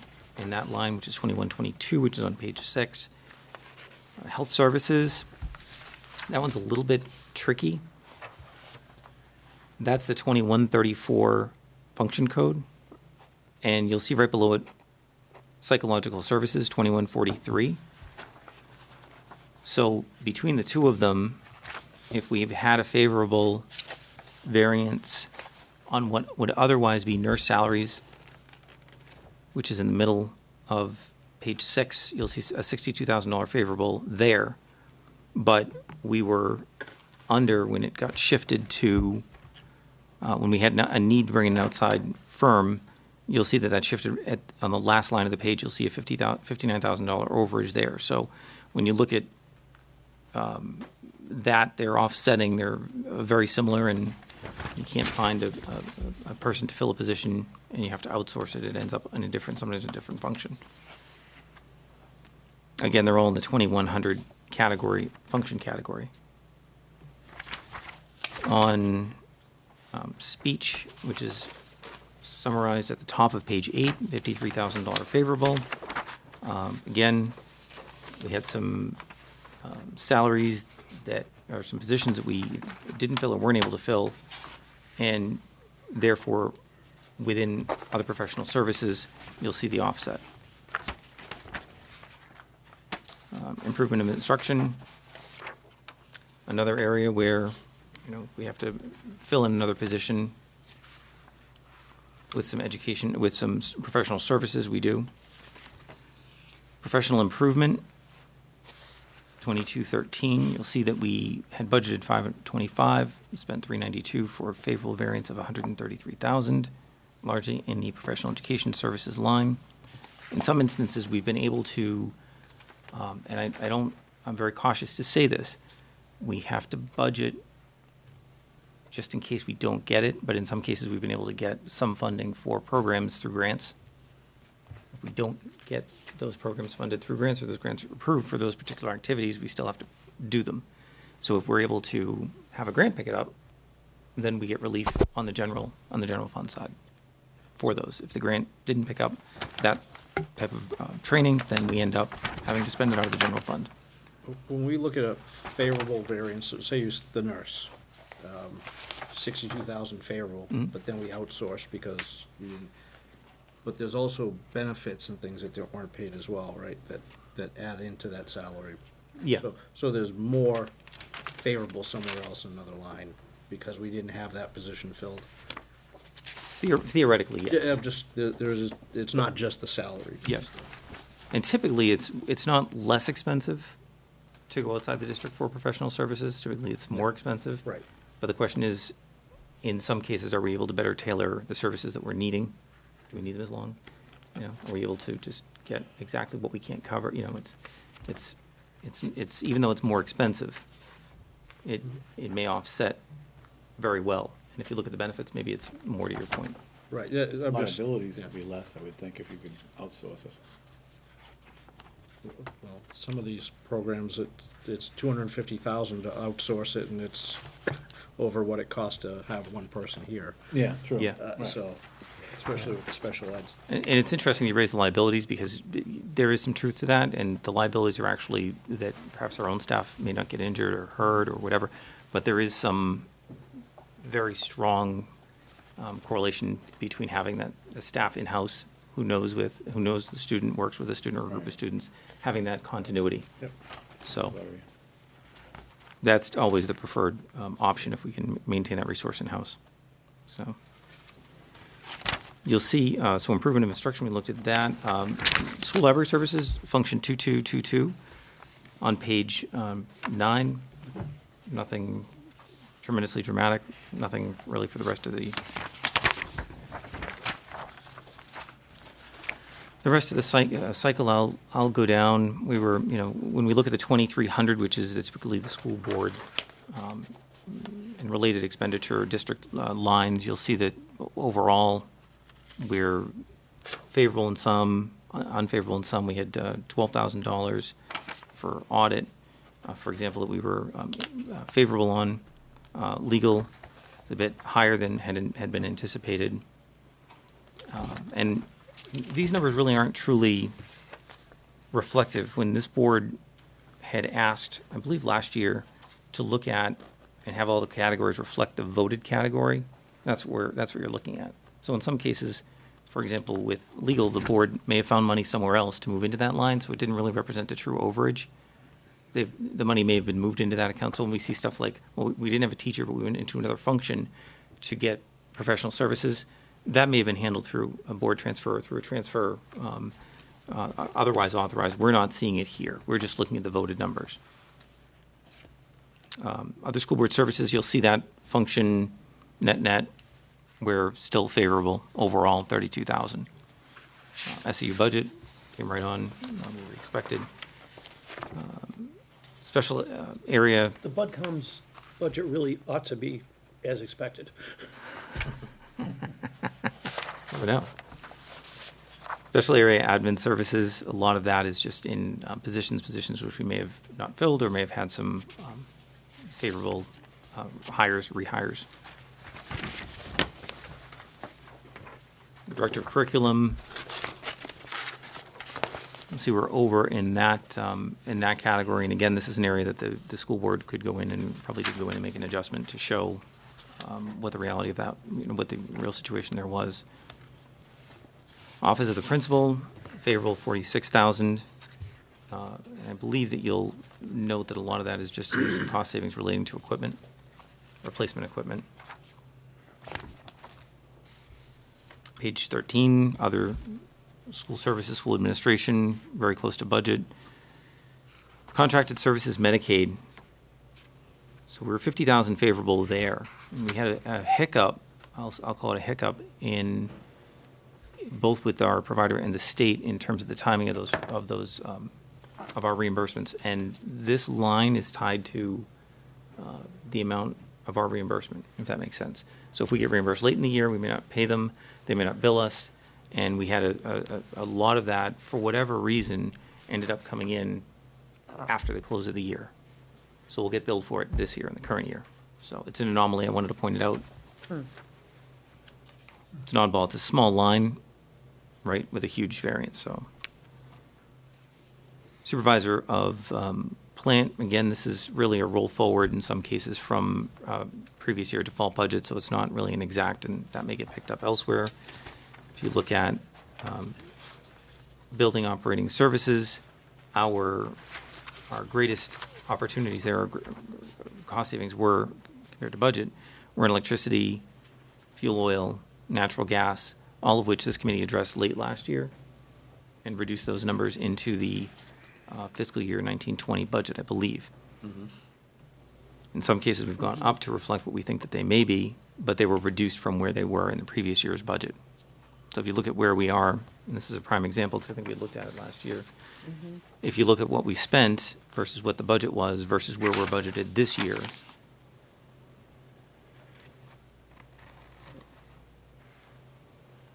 line, which is 2122, which is on page 6. Health services, that one's a little bit tricky. That's the 2134 function code, and you'll see right below it, psychological services, 2143. So between the two of them, if we've had a favorable variance on what would otherwise be nurse salaries, which is in the middle of page 6, you'll see a $62,000 favorable there. But we were under when it got shifted to, when we had a need to bring in an outside firm. You'll see that shifted on the last line of the page. You'll see a $59,000 overage there. So when you look at that, they're offsetting. They're very similar, and you can't find a person to fill a position, and you have to outsource it. It ends up in sometimes a different function. Again, they're all in the 2100 category, function category. On speech, which is summarized at the top of page 8, $53,000 favorable. Again, we had some salaries that, or some positions that we didn't fill or weren't able to fill, and therefore, within other professional services, you'll see the offset. Improvement of instruction, another area where, we have to fill in another position with some education, with some professional services we do. Professional improvement, 2213, you'll see that we had budgeted 525, spent 392 for a favorable variance of 133,000, largely in the professional education services line. In some instances, we've been able to, and I'm very cautious to say this, we have to budget just in case we don't get it, but in some cases, we've been able to get some funding for programs through grants. If we don't get those programs funded through grants or those grants approved for those particular activities, we still have to do them. So if we're able to have a grant pick it up, then we get relief on the general fund side for those. If the grant didn't pick up that type of training, then we end up having to spend it out of the general fund. When we look at a favorable variance, say you the nurse, 62,000 favorable, but then we outsource because we didn't. But there's also benefits and things that weren't paid as well, right? That add into that salary. Yeah. So there's more favorable somewhere else in another line because we didn't have that position filled. Theoretically, yes. Yeah, it's not just the salary. Yes. And typically, it's not less expensive to go outside the district for professional services. Typically, it's more expensive. Right. But the question is, in some cases, are we able to better tailor the services that we're needing? Do we need them as long? Are we able to just get exactly what we can't cover? It's even though it's more expensive, it may offset very well. And if you look at the benefits, maybe it's more to your point. Right, yeah, Liabilities would be less, I would think, if you could outsource it. well, some of these programs, it's 250,000 to outsource it, and it's over what it costs to have one person here. Yeah, true. Yeah. So, especially with the special eds. And it's interesting you raise the liabilities because there is some truth to that, and the liabilities are actually that perhaps our own staff may not get injured or hurt or whatever, but there is some very strong correlation between having the staff in-house who knows the student, works with a student or a group of students, having that continuity. Yep. So that's always the preferred option if we can maintain that resource in-house. So you'll see, so improvement of instruction, we looked at that. School library services, function 2222 on page 9. Nothing tremendously dramatic, nothing really for the rest of the cycle. I'll go down. We were, when we look at the 2300, which is typically the school board and related expenditure district lines, you'll see that overall we're favorable in some, unfavorable in some. We had $12,000 for audit, for example, that we were favorable on. Legal is a bit higher than had been anticipated. And these numbers really aren't truly reflective. When this board had asked, I believe last year, to look at and have all the categories reflect the voted category, that's what you're looking at. So in some cases, for example, with legal, the board may have found money somewhere else to move into that line, so it didn't really represent a true overage. The money may have been moved into that account. So when we see stuff like, well, we didn't have a teacher, but we went into another function to get professional services, that may have been handled through a board transfer or through a transfer otherwise authorized. We're not seeing it here. We're just looking at the voted numbers. Other school board services, you'll see that function net, we're still favorable overall, 32,000. SEU budget came right on what we expected. Special area. The BudCom's budget really ought to be as expected. Never know. Special area admin services, a lot of that is just in positions which we may have not filled or may have had some favorable rehires. Director of Curriculum. Let's see, we're over in that category. And again, this is an area that the school board could go in and probably could go in and make an adjustment to show what the reality of that, what the real situation there was. Office of the Principal, favorable 46,000. I believe that you'll note that a lot of that is just some cost savings relating to equipment, replacement equipment. Page 13, other school services, school administration, very close to budget. Contracted services, Medicaid. So we were 50,000 favorable there. And we had a hiccup, I'll call it a hiccup, in both with our provider and the state in terms of the timing of our reimbursements. And this line is tied to the amount of our reimbursement, if that makes sense. So if we get reimbursed late in the year, we may not pay them, they may not bill us, and we had a lot of that, for whatever reason, ended up coming in after the close of the year. So we'll get billed for it this year, in the current year. So it's an anomaly, I wanted to point it out. It's an oddball, it's a small line, right, with a huge variance, so. Supervisor of plant, again, this is really a roll forward in some cases from previous year default budget, so it's not really an exact, and that may get picked up elsewhere. If you look at building operating services, our greatest opportunities there, cost savings were, compared to budget, were in electricity, fuel oil, natural gas, all of which this committee addressed late last year and reduced those numbers into the fiscal year 1920 budget, I believe. In some cases, we've gone up to reflect what we think that they may be, but they were reduced from where they were in the previous year's budget. So if you look at where we are, and this is a prime example because I think we looked at it last year. If you look at what we spent versus what the budget was versus where we're budgeted this year,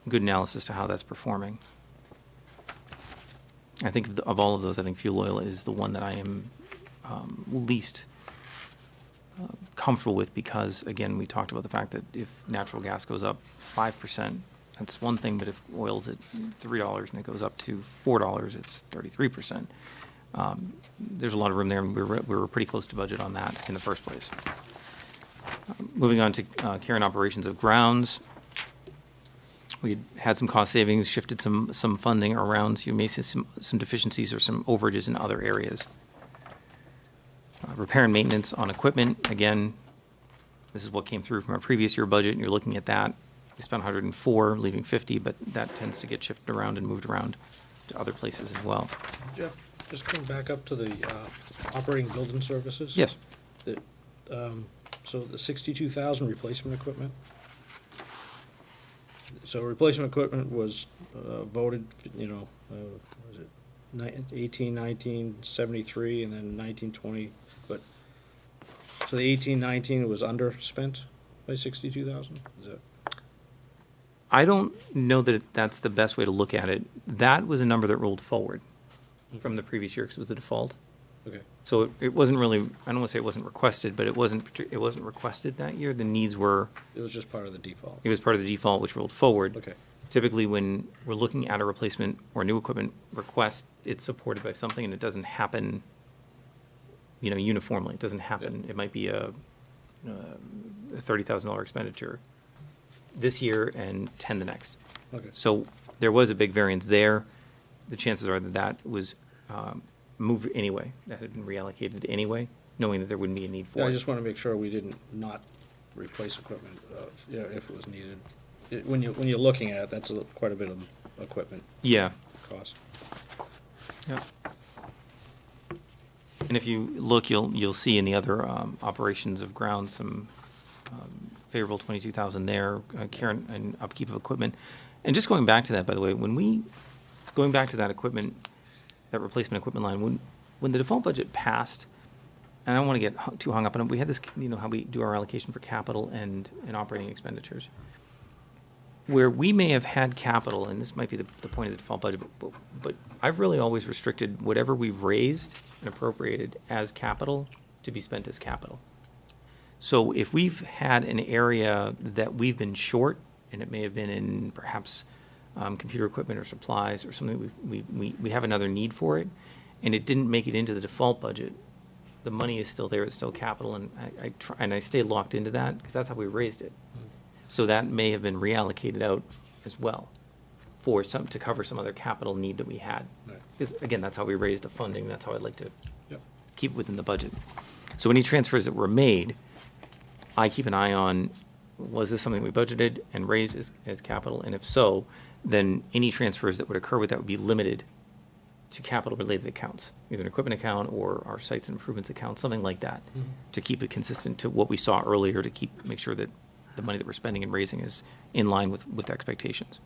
good analysis to how that's performing. I think of all of those, I think fuel oil is the one that I am least comfortable with because, again, we talked about the fact that if natural gas goes up 5%, that's one thing, but if oil's at $3 and it goes up to $4, it's 33%. There's a lot of room there, and we were pretty close to budget on that in the first place. Moving on to care and operations of grounds. We had some cost savings, shifted some funding around, so you may see some deficiencies or some overages in other areas. Repair and maintenance on equipment, again, this is what came through from our previous year budget, and you're looking at that. We spent 104, leaving 50, but that tends to get shifted around and moved around to other places as well. Jeff, just come back up to the operating building services. Yes. So the 62,000 replacement equipment. So replacement equipment was voted, was it 18, 19, 73, and then 19, 20, but, so the 18, 19 was underspent by 62,000? Is that? I don't know that that's the best way to look at it. That was a number that rolled forward from the previous year because it was the default. Okay. So it wasn't really, I don't want to say it wasn't requested, but it wasn't requested that year. The needs were. It was just part of the default. It was part of the default, which rolled forward. Okay. Typically, when we're looking at a replacement or new equipment request, it's supported by something, and it doesn't happen, uniformly. It doesn't happen. Yeah. It might be a $30,000 expenditure this year and 10 the next. Okay. So there was a big variance there. The chances are that was moved anyway, that had been reallocated anyway, knowing that there wouldn't be a need for Yeah, I it. just want to make sure we didn't not replace equipment, if it was needed. When you're looking at it, that's quite a bit of equipment Yeah. cost. Yeah. And if you look, you'll see in the other operations of ground some favorable 22,000 there, care and upkeep of equipment. And just going back to that, by the way, going back to that equipment, that replacement equipment line, when the default budget passed, and I don't want to get too hung up on it, we had this, how we do our allocation for capital and operating expenditures. Where we may have had capital, and this might be the point of the default budget, but I've really always restricted whatever we've raised and appropriated as capital to be spent as capital. So if we've had an area that we've been short, and it may have been in perhaps computer equipment or supplies or something, we have another need for it, and it didn't make it into the default budget, the money is still there, it's still capital, and I try, and I stay locked into that, because that's how we raised it. So that may have been reallocated out as well, for some, to cover some other capital need that we had. Right. Because, again, that's how we raised the funding, that's how I'd like to Yep. keep it within the budget. So any transfers that were made, I keep an eye on, was this something we budgeted and raised as capital? And if so, then any transfers that would occur with that would be limited to capital-related accounts, either an equipment account or our sites and improvements account, something like that, to keep it consistent to what we saw earlier, to make sure that the money that we're spending and raising is in line with expectations.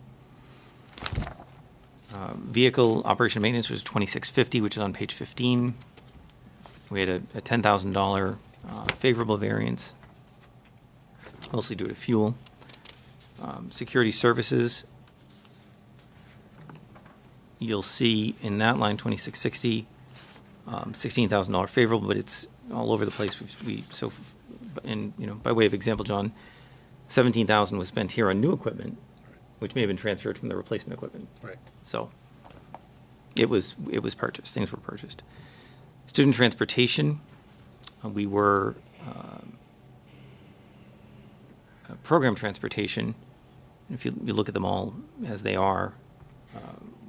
Vehicle operation maintenance was $2650, which is on page 15. We had a $10,000 favorable variance, mostly due to fuel. Security services, you'll see in that line, 2660, $16,000 favorable, but it's all over the place. By way of example, John, 17,000 was spent here on new equipment, which may have been transferred from the replacement equipment. Right. So it was purchased, things were purchased. Student transportation, we were, program transportation, if you look at them all as they are,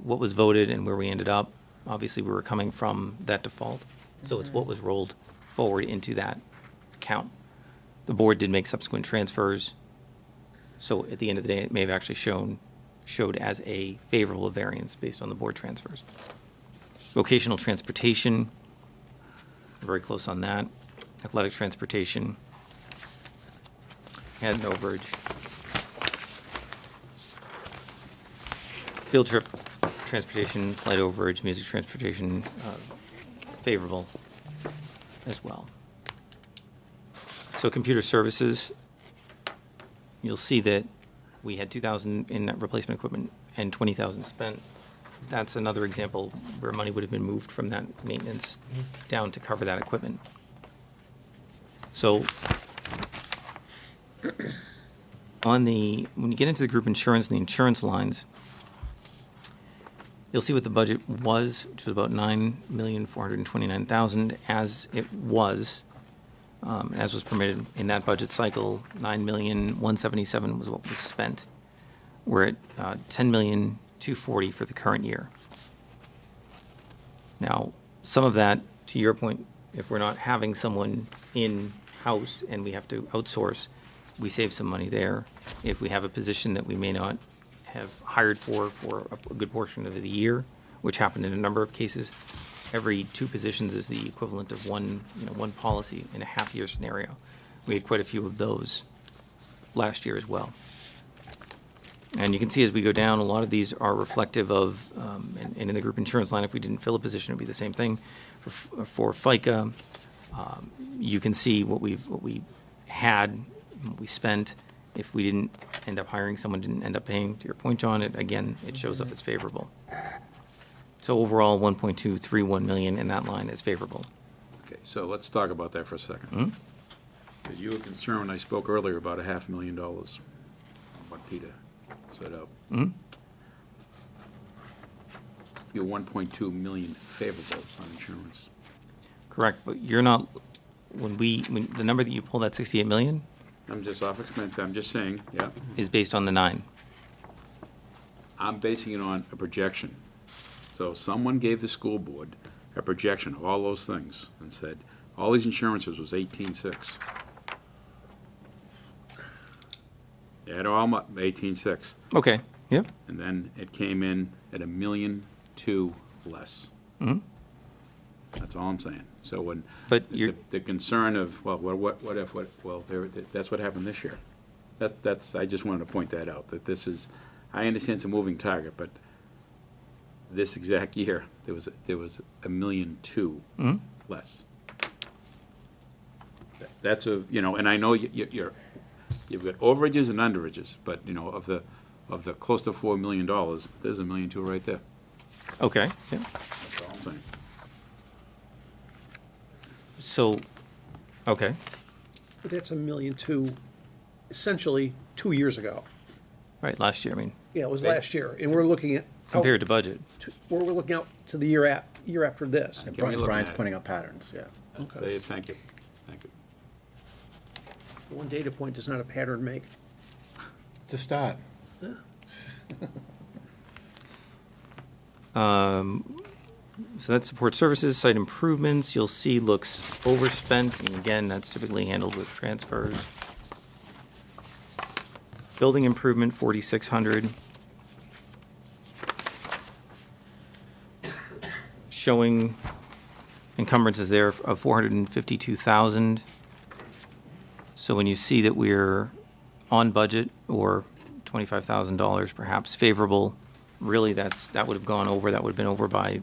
what was voted and where we ended up, obviously we were coming from that default. So it's what was rolled forward into that account. The board did make subsequent transfers. So at the end of the day, it may have actually showed as a favorable variance based on the board transfers. Vocational transportation, very close on that. Athletic transportation had an overage. Field trip transportation, slight overage. Music transportation, favorable as well. So computer services, you'll see that we had 2,000 in replacement equipment and 20,000 spent. That's another example where money would have been moved from that maintenance down to cover that equipment. So when you get into the group insurance and the insurance lines, you'll see what the budget was, which was about $9,429,000 as it was. As was permitted in that budget cycle, $9,177,000 was what was spent. We're at $10,240,000 for the current year. Now, some of that, to your point, if we're not having someone in-house and we have to outsource, we save some money there. If we have a position that we may not have hired for a good portion of the year, which happened in a number of cases, every 2 positions is the equivalent of one policy in a half-year scenario. We had quite a few of those last year as well. And you can see as we go down, a lot of these are reflective of, and in the group insurance line, if we didn't fill a position, it would be the same thing. For FICA, you can see what we had, what we spent. If we didn't end up hiring someone, didn't end up paying, to your point, John, it shows up as favorable. So overall, $1.231 million in that line is favorable. Okay, so let's talk about that for a second. Because you were concerned when I spoke earlier about $500,000, what Peter set up. You're 1.2 million favorable on insurance. Correct, but you're not, when the number that you pulled, that 68 million, I'm just off expense, I'm just saying, yeah. is based on the 9. I'm basing it on a projection. So someone gave the school board a projection of all those things and said, all these insurances was 18.6. They had all 18.6. Okay, yep. And then it came in at $1.2 million less. That's all I'm saying. So when But you're- the concern of, well, what if, that's what happened this year. That's I just wanted to point that out, that this is, I understand it's a moving target, but this exact year, there was $1.2 million less. That's and I know you've got overages and underages, but, of the close to $4 million, there's $1.2 million right there. Okay, yeah. That's all I'm saying. So, okay, But that's $1.2 million essentially 2 years ago. right, last year, I mean, Yeah, it was last year, and we're looking at. compared to budget. We're looking out to the year after this. Can we look Brian's at it? putting up patterns, yeah. Say, thank you, thank you. One data point does not a pattern make. It's a start. So that's support services, site improvements, you'll see looks overspent, and again, that's typically handled with transfers. Building improvement, 4,600. Showing encumbrances there of 452,000. So when you see that we're on budget or $25,000 perhaps favorable, really that would have gone over, that would have been over by,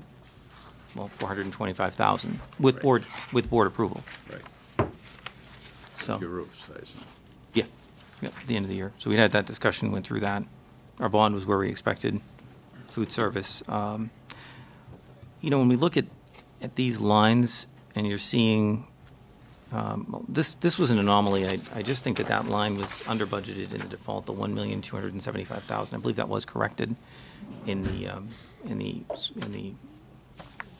well, 425,000 with board approval. Right. So, Your roofs, I assume. yeah, at the end of the year. So we had that discussion, went through that. Our bond was where we expected. Food service. You know, when we look at these lines and you're seeing, this was an anomaly. I just think that line was under budgeted in the default, the 1,275,000. I believe that was corrected in the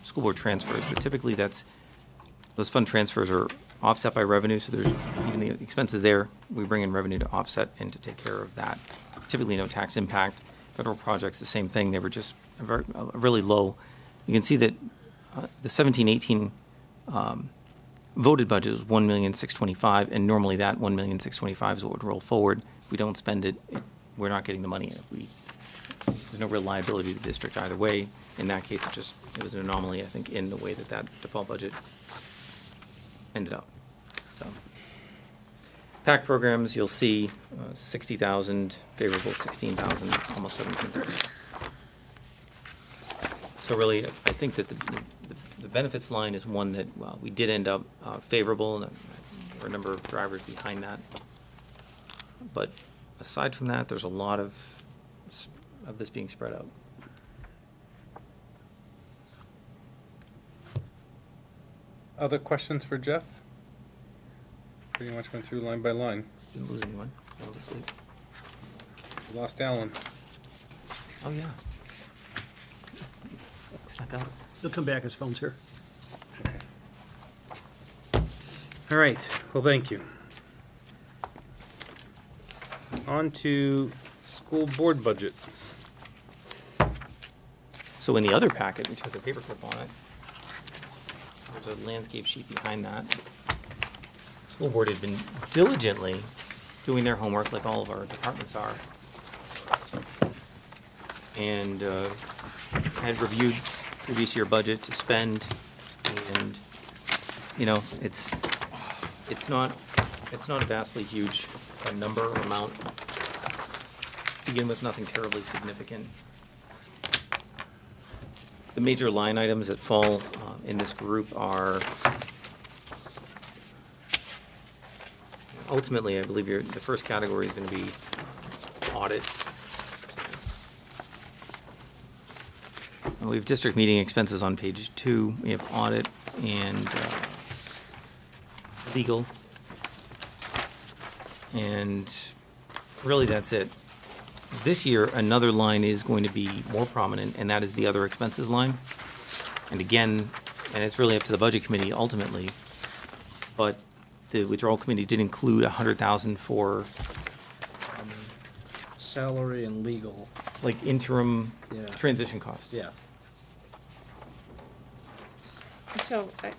school board transfers, but typically those fund transfers are offset by revenue, so there's even the expenses there, we bring in revenue to offset and to take care of that. Typically no tax impact. Federal projects, the same thing, they were just really low. You can see that the 17-18 voted budget was 1,625,000, and normally that 1,625,000 is what would roll forward. If we don't spend it, we're not getting the money. There's no real liability to the district either way. In that case, it was an anomaly, I think, in the way that default budget ended up. So, PAC programs, you'll see 60,000, favorable 16,000, almost 17,000. So really, I think that the benefits line is one that we did end up favorable, and there are a number of drivers behind that. But aside from that, there's a lot of this being spread out. Other questions for Jeff? Pretty much went through line by line. Didn't lose anyone. Fell asleep. We lost Alan. Oh, yeah. Snuck out. He'll come back, his phone's here. All right, well, thank you. On to school board budget. So in the other packet, which has a paperclip on it, there's a landscape sheet behind that. School board had been diligently doing their homework, like all of our departments are, and had reviewed previous year budget to spend, and it's not a vastly huge number or amount. To begin with, nothing terribly significant. The major line items that fall in this group are, ultimately, I believe the first category is going to be audit. And we have district meeting expenses on page 2. We have audit and legal. And really, that's it. This year, another line is going to be more prominent, and that is the other expenses line. And again, and it's really up to the budget committee ultimately, but the withdrawal committee did include 100,000 for Salary and legal. like interim Yeah. transition costs. Yeah. So, sorry.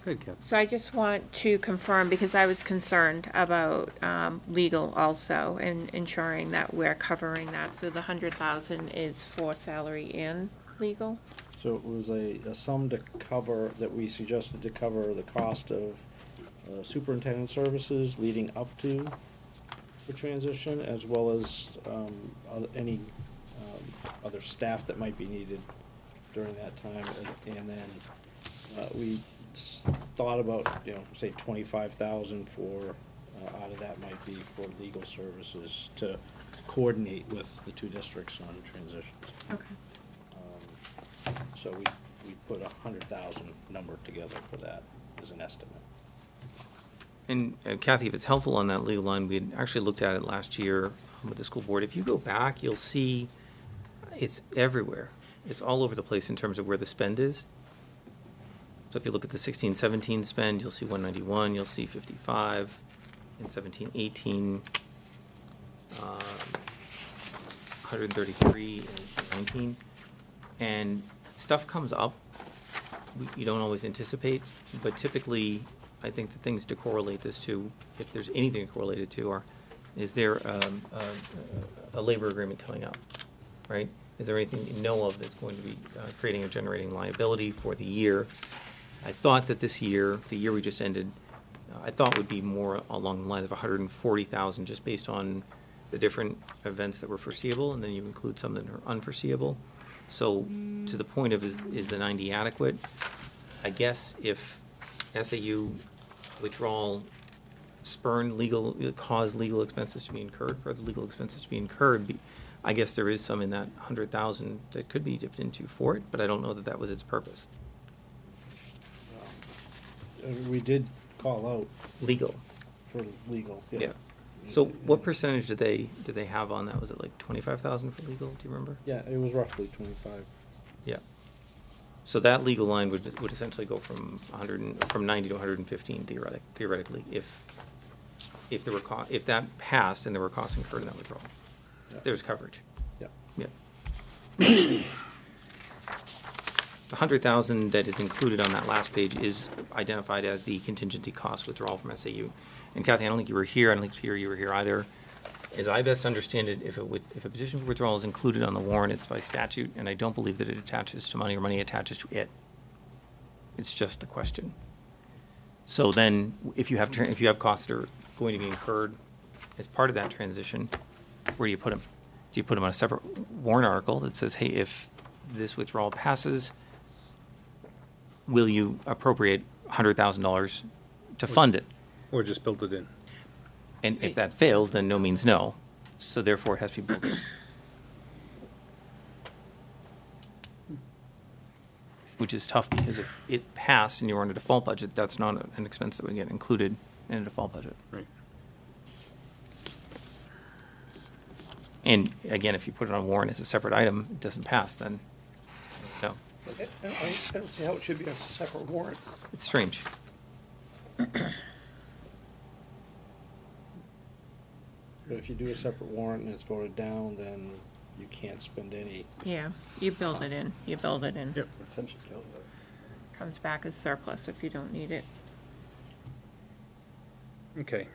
Good, Kath. So I just want to confirm, because I was concerned about legal also, and ensuring that we're covering that. So the 100,000 is for salary and legal? So it was a sum to cover, that we suggested to cover the cost of superintendent services leading up to the transition, as well as any other staff that might be needed during that time. And then we thought about, say 25,000 for, out of that might be for legal services to coordinate with the two districts on transitions. Okay. So we put 100,000 number together for that as an estimate. And Kathy, if it's helpful on that legal line, we had actually looked at it last year. with the school board. If you go back, you'll see it's everywhere. It's all over the place in terms of where the spend is. So if you look at the 16-17 spend, you'll see 191, you'll see 55, in 17-18, 133, and 19. And stuff comes up you don't always anticipate, but typically, I think the things to correlate this to, if there's anything to correlate it to, is there a labor agreement coming up, right? Is there anything you know of that's going to be creating or generating liability for the year? I thought that this year, the year we just ended, I thought would be more along the lines of 140,000, just based on the different events that were foreseeable, and then you include some that are unforeseeable. So to the point of, is the 90 adequate? I guess if SAU withdrawal caused legal expenses to be incurred, further legal expenses to be incurred, I guess there is some in that 100,000 that could be dipped into for it, but I don't know that that was its purpose. We did call out Legal. for legal. Yeah. So what percentage did they have on that? Was it like 25,000 for legal? Do you remember? Yeah, it was roughly 25. Yeah. So that legal line would essentially go from 90 to 115 theoretically if there were if that passed and there were costs incurred in that withdrawal. Yeah. There's coverage. Yeah. Yeah. The 100,000 that is included on that last page is identified as the contingency cost withdrawal from SAU. And Kathy, I don't think you were here. I don't think Peter, you were here either. As I best understand it, if a petition for withdrawal is included on the warrant, it's by statute, and I don't believe that it attaches to money or money attaches to it. It's just the question. So then, if you have costs that are going to be incurred as part of that transition, where do you put them? Do you put them on a separate warrant article that says, hey, if this withdrawal passes, will you appropriate $100,000 to fund it? Or just build it in. And if that fails, then no means no. So therefore, it has to be built in. Which is tough, because if it passed and you were on a default budget, that's not an expense that would get included in a default budget. Right. And again, if you put it on warrant as a separate item, it doesn't pass, then no. I don't see how it should be a separate warrant. It's strange. But if you do a separate warrant and it's voted down, then you can't spend any. Yeah, you build it in, Yep. Essentially kills it. Comes back as surplus if you don't need it. Okay.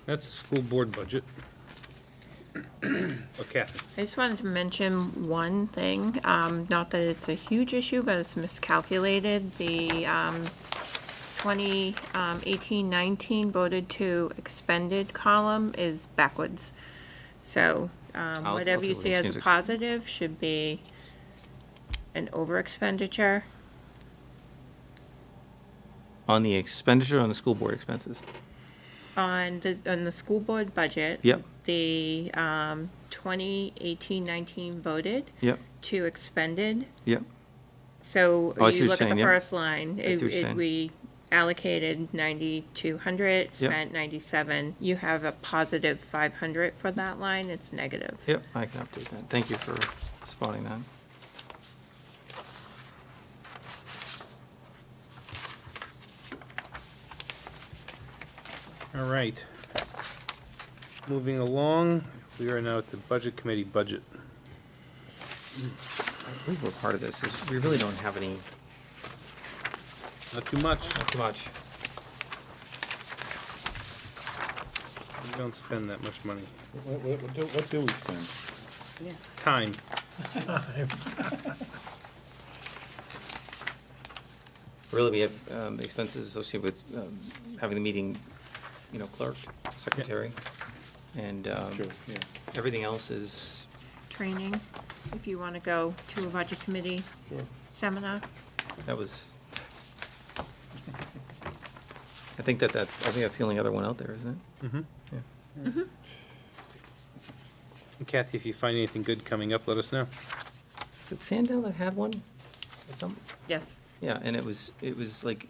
That's the school board budget. Okay. I just wanted to mention one thing, not that it's a huge issue, but it's miscalculated. The 2018-19 voted to expended column is backwards. So whatever you see as a positive should be an over expenditure. On the expenditure, on the school board expenses? On the school board budget. Yep. The 2018-19 voted Yep, to expended. yep. So Oh, I see you what look you're at the saying, yep. first line, I see what you're saying. we allocated 9,200, spent 97. You have a positive 500 for that line, it's negative. Yep, I can update that. Thank you for spotting that. All right. Moving along, we are now at the budget committee budget. I believe we're part of this. We really don't have any, Not too much. not too much. We don't spend that much money. What do we spend? Time. Really, we have expenses associated with having the meeting, clerk, secretary, and Sure, yes. everything else is, Training, if you want to go to a budget committee Sure. seminar. that was, I think that's the only other one out there, isn't it? Mm-hmm. Yeah. Kathy, if you find anything good coming up, let us know. Is it Sandell that had one? Yes. Yeah, and it was like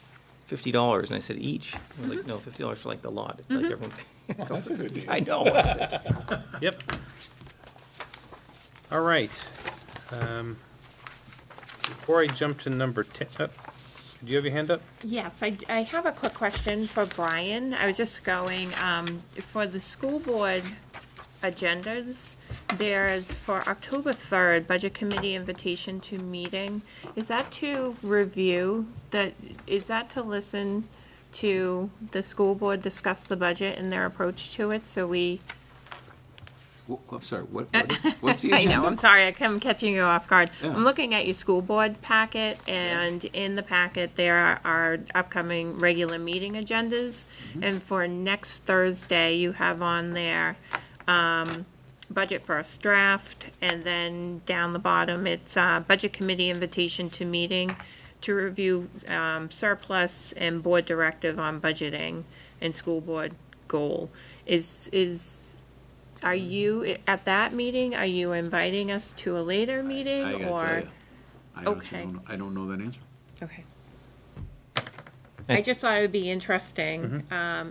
$50, and I said each. I was like, no, $50 for like the lot. Like everyone, That's a good deal. I know. Yep. All right. Before I jump to number 10, do you have your hand up? Yes, I have a quick question for Brian. I was just going, for the school board agendas, there's for October 3rd, Budget Committee invitation to meeting. Is that to review, is that to listen to the school board discuss the budget and their approach to it, so we... I'm sorry, what's the I agenda? know, I'm sorry, I'm catching you off guard. Yeah. I'm looking at your school board packet, and in the packet, there are upcoming regular meeting agendas. And for next Thursday, you have on there, budget first draft, and then down the bottom, it's, budget committee invitation to meeting to review, surplus and board directive on budgeting and school board goal. Are you, at that meeting, are you inviting us to a later meeting, I gotta or? tell you, I honestly Okay. I don't know that answer. Okay. I just thought it would be interesting,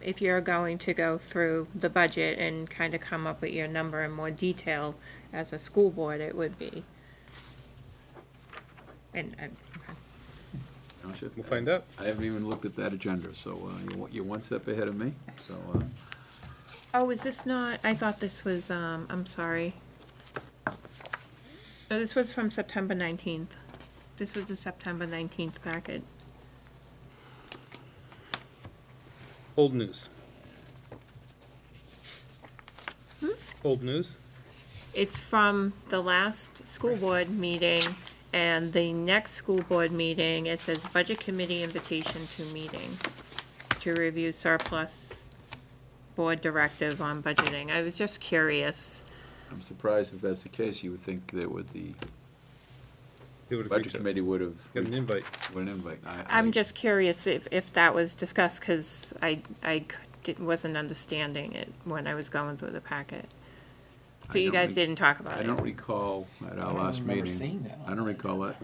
if you're going to go through the budget and kind of come up with your number in more detail as a school board, it would be. And, We'll find out. I haven't even looked at that agenda, so you're one step ahead of me, so. oh, is this not, I thought this was, I'm sorry. No, this was from September 19th. This was the September 19th packet. Old news. Old news? It's from the last school board meeting, and the next school board meeting, it says Budget Committee invitation to meeting to review surplus board directive on budgeting. I was just curious. I'm surprised if that's the case, you would think that would the They would have budget reached out. committee would have. Got an invite. Would invite. I'm just curious if that was discussed, because wasn't understanding it when I was going through the packet. So I you don't guys re- didn't talk about I it? don't recall at our last remember meeting. seeing that on I don't recall that.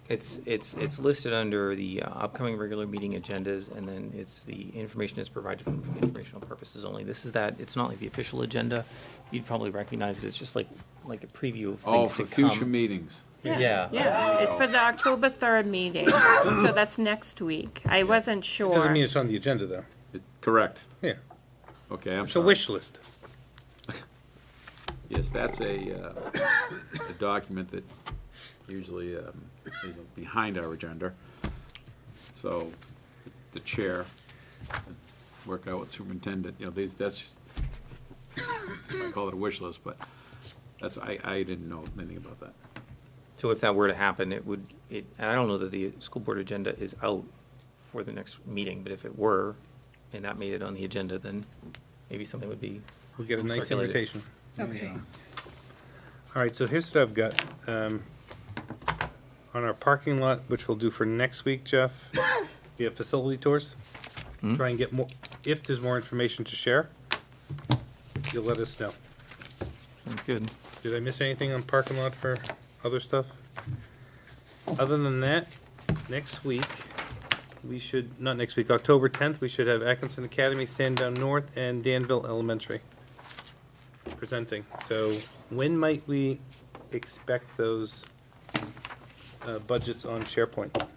It's listed under the upcoming regular meeting agendas, and then it's the information is provided for informational purposes only. This is that, it's not like the official agenda. You'd probably recognize it, it's just like a preview of Oh, things for to come. future meetings. Yeah. Yeah, it's for the October 3rd meeting, so that's next week. I wasn't sure. Doesn't mean it's on the agenda, though. Correct. Yeah. Okay, I'm It's a sorry. wish list. Yes, that's a document that usually is behind our agenda. So the chair, work out with superintendent, that's, I call it a wish list, but I didn't know anything about that. So if that were to happen, and I don't know that the school board agenda is out for the next meeting, but if it were, and that made it on the agenda, then maybe something would be We'll get a nice circulated. invitation. Okay. All right, so here's what I've got. On our parking lot, which we'll do for next week, Jeff, we have facility tours. Try and get more, if there's more information to share, you'll let us know. Sounds good. Did I miss anything on parking lot for other stuff? Other than that, next week, we should, not next week, October 10th, we should have Atkinson Academy, Sandown North, and Danville Elementary presenting. So when might we expect those budgets on SharePoint?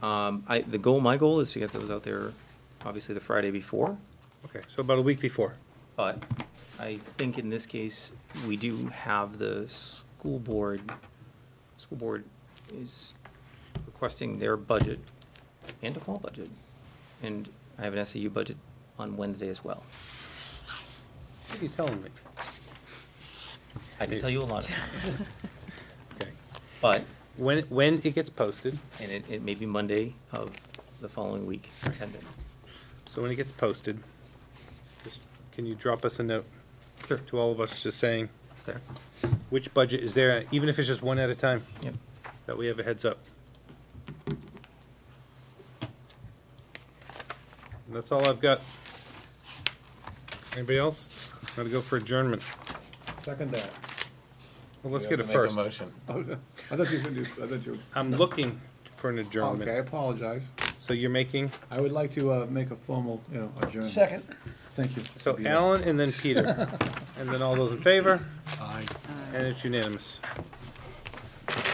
My goal is to get those out there, obviously, the Friday before. Okay, so about a week before. But I think in this case, we do have the school board is requesting their budget and a fall budget. And I have an SAU budget on Wednesday as well. What are you telling me? I can tell you a lot of it. Okay. But, When it gets posted, and it may be Monday of the following week, depending. so when it gets posted, just, can you drop us a note? Sure. To all of us, just saying There. which budget is there, even if it's just one at a time, Yep. that we have a heads up. And that's all I've got. Anybody else? Gotta go for adjournment. Second that. Well, let's get it first. I thought you were gonna do, I'm looking for an adjournment. okay, I apologize. So you're making, I would like to make a formal, adjournment. Second. Thank you. so Alan and then Peter. And then all those in favor? Aye. And it's unanimous.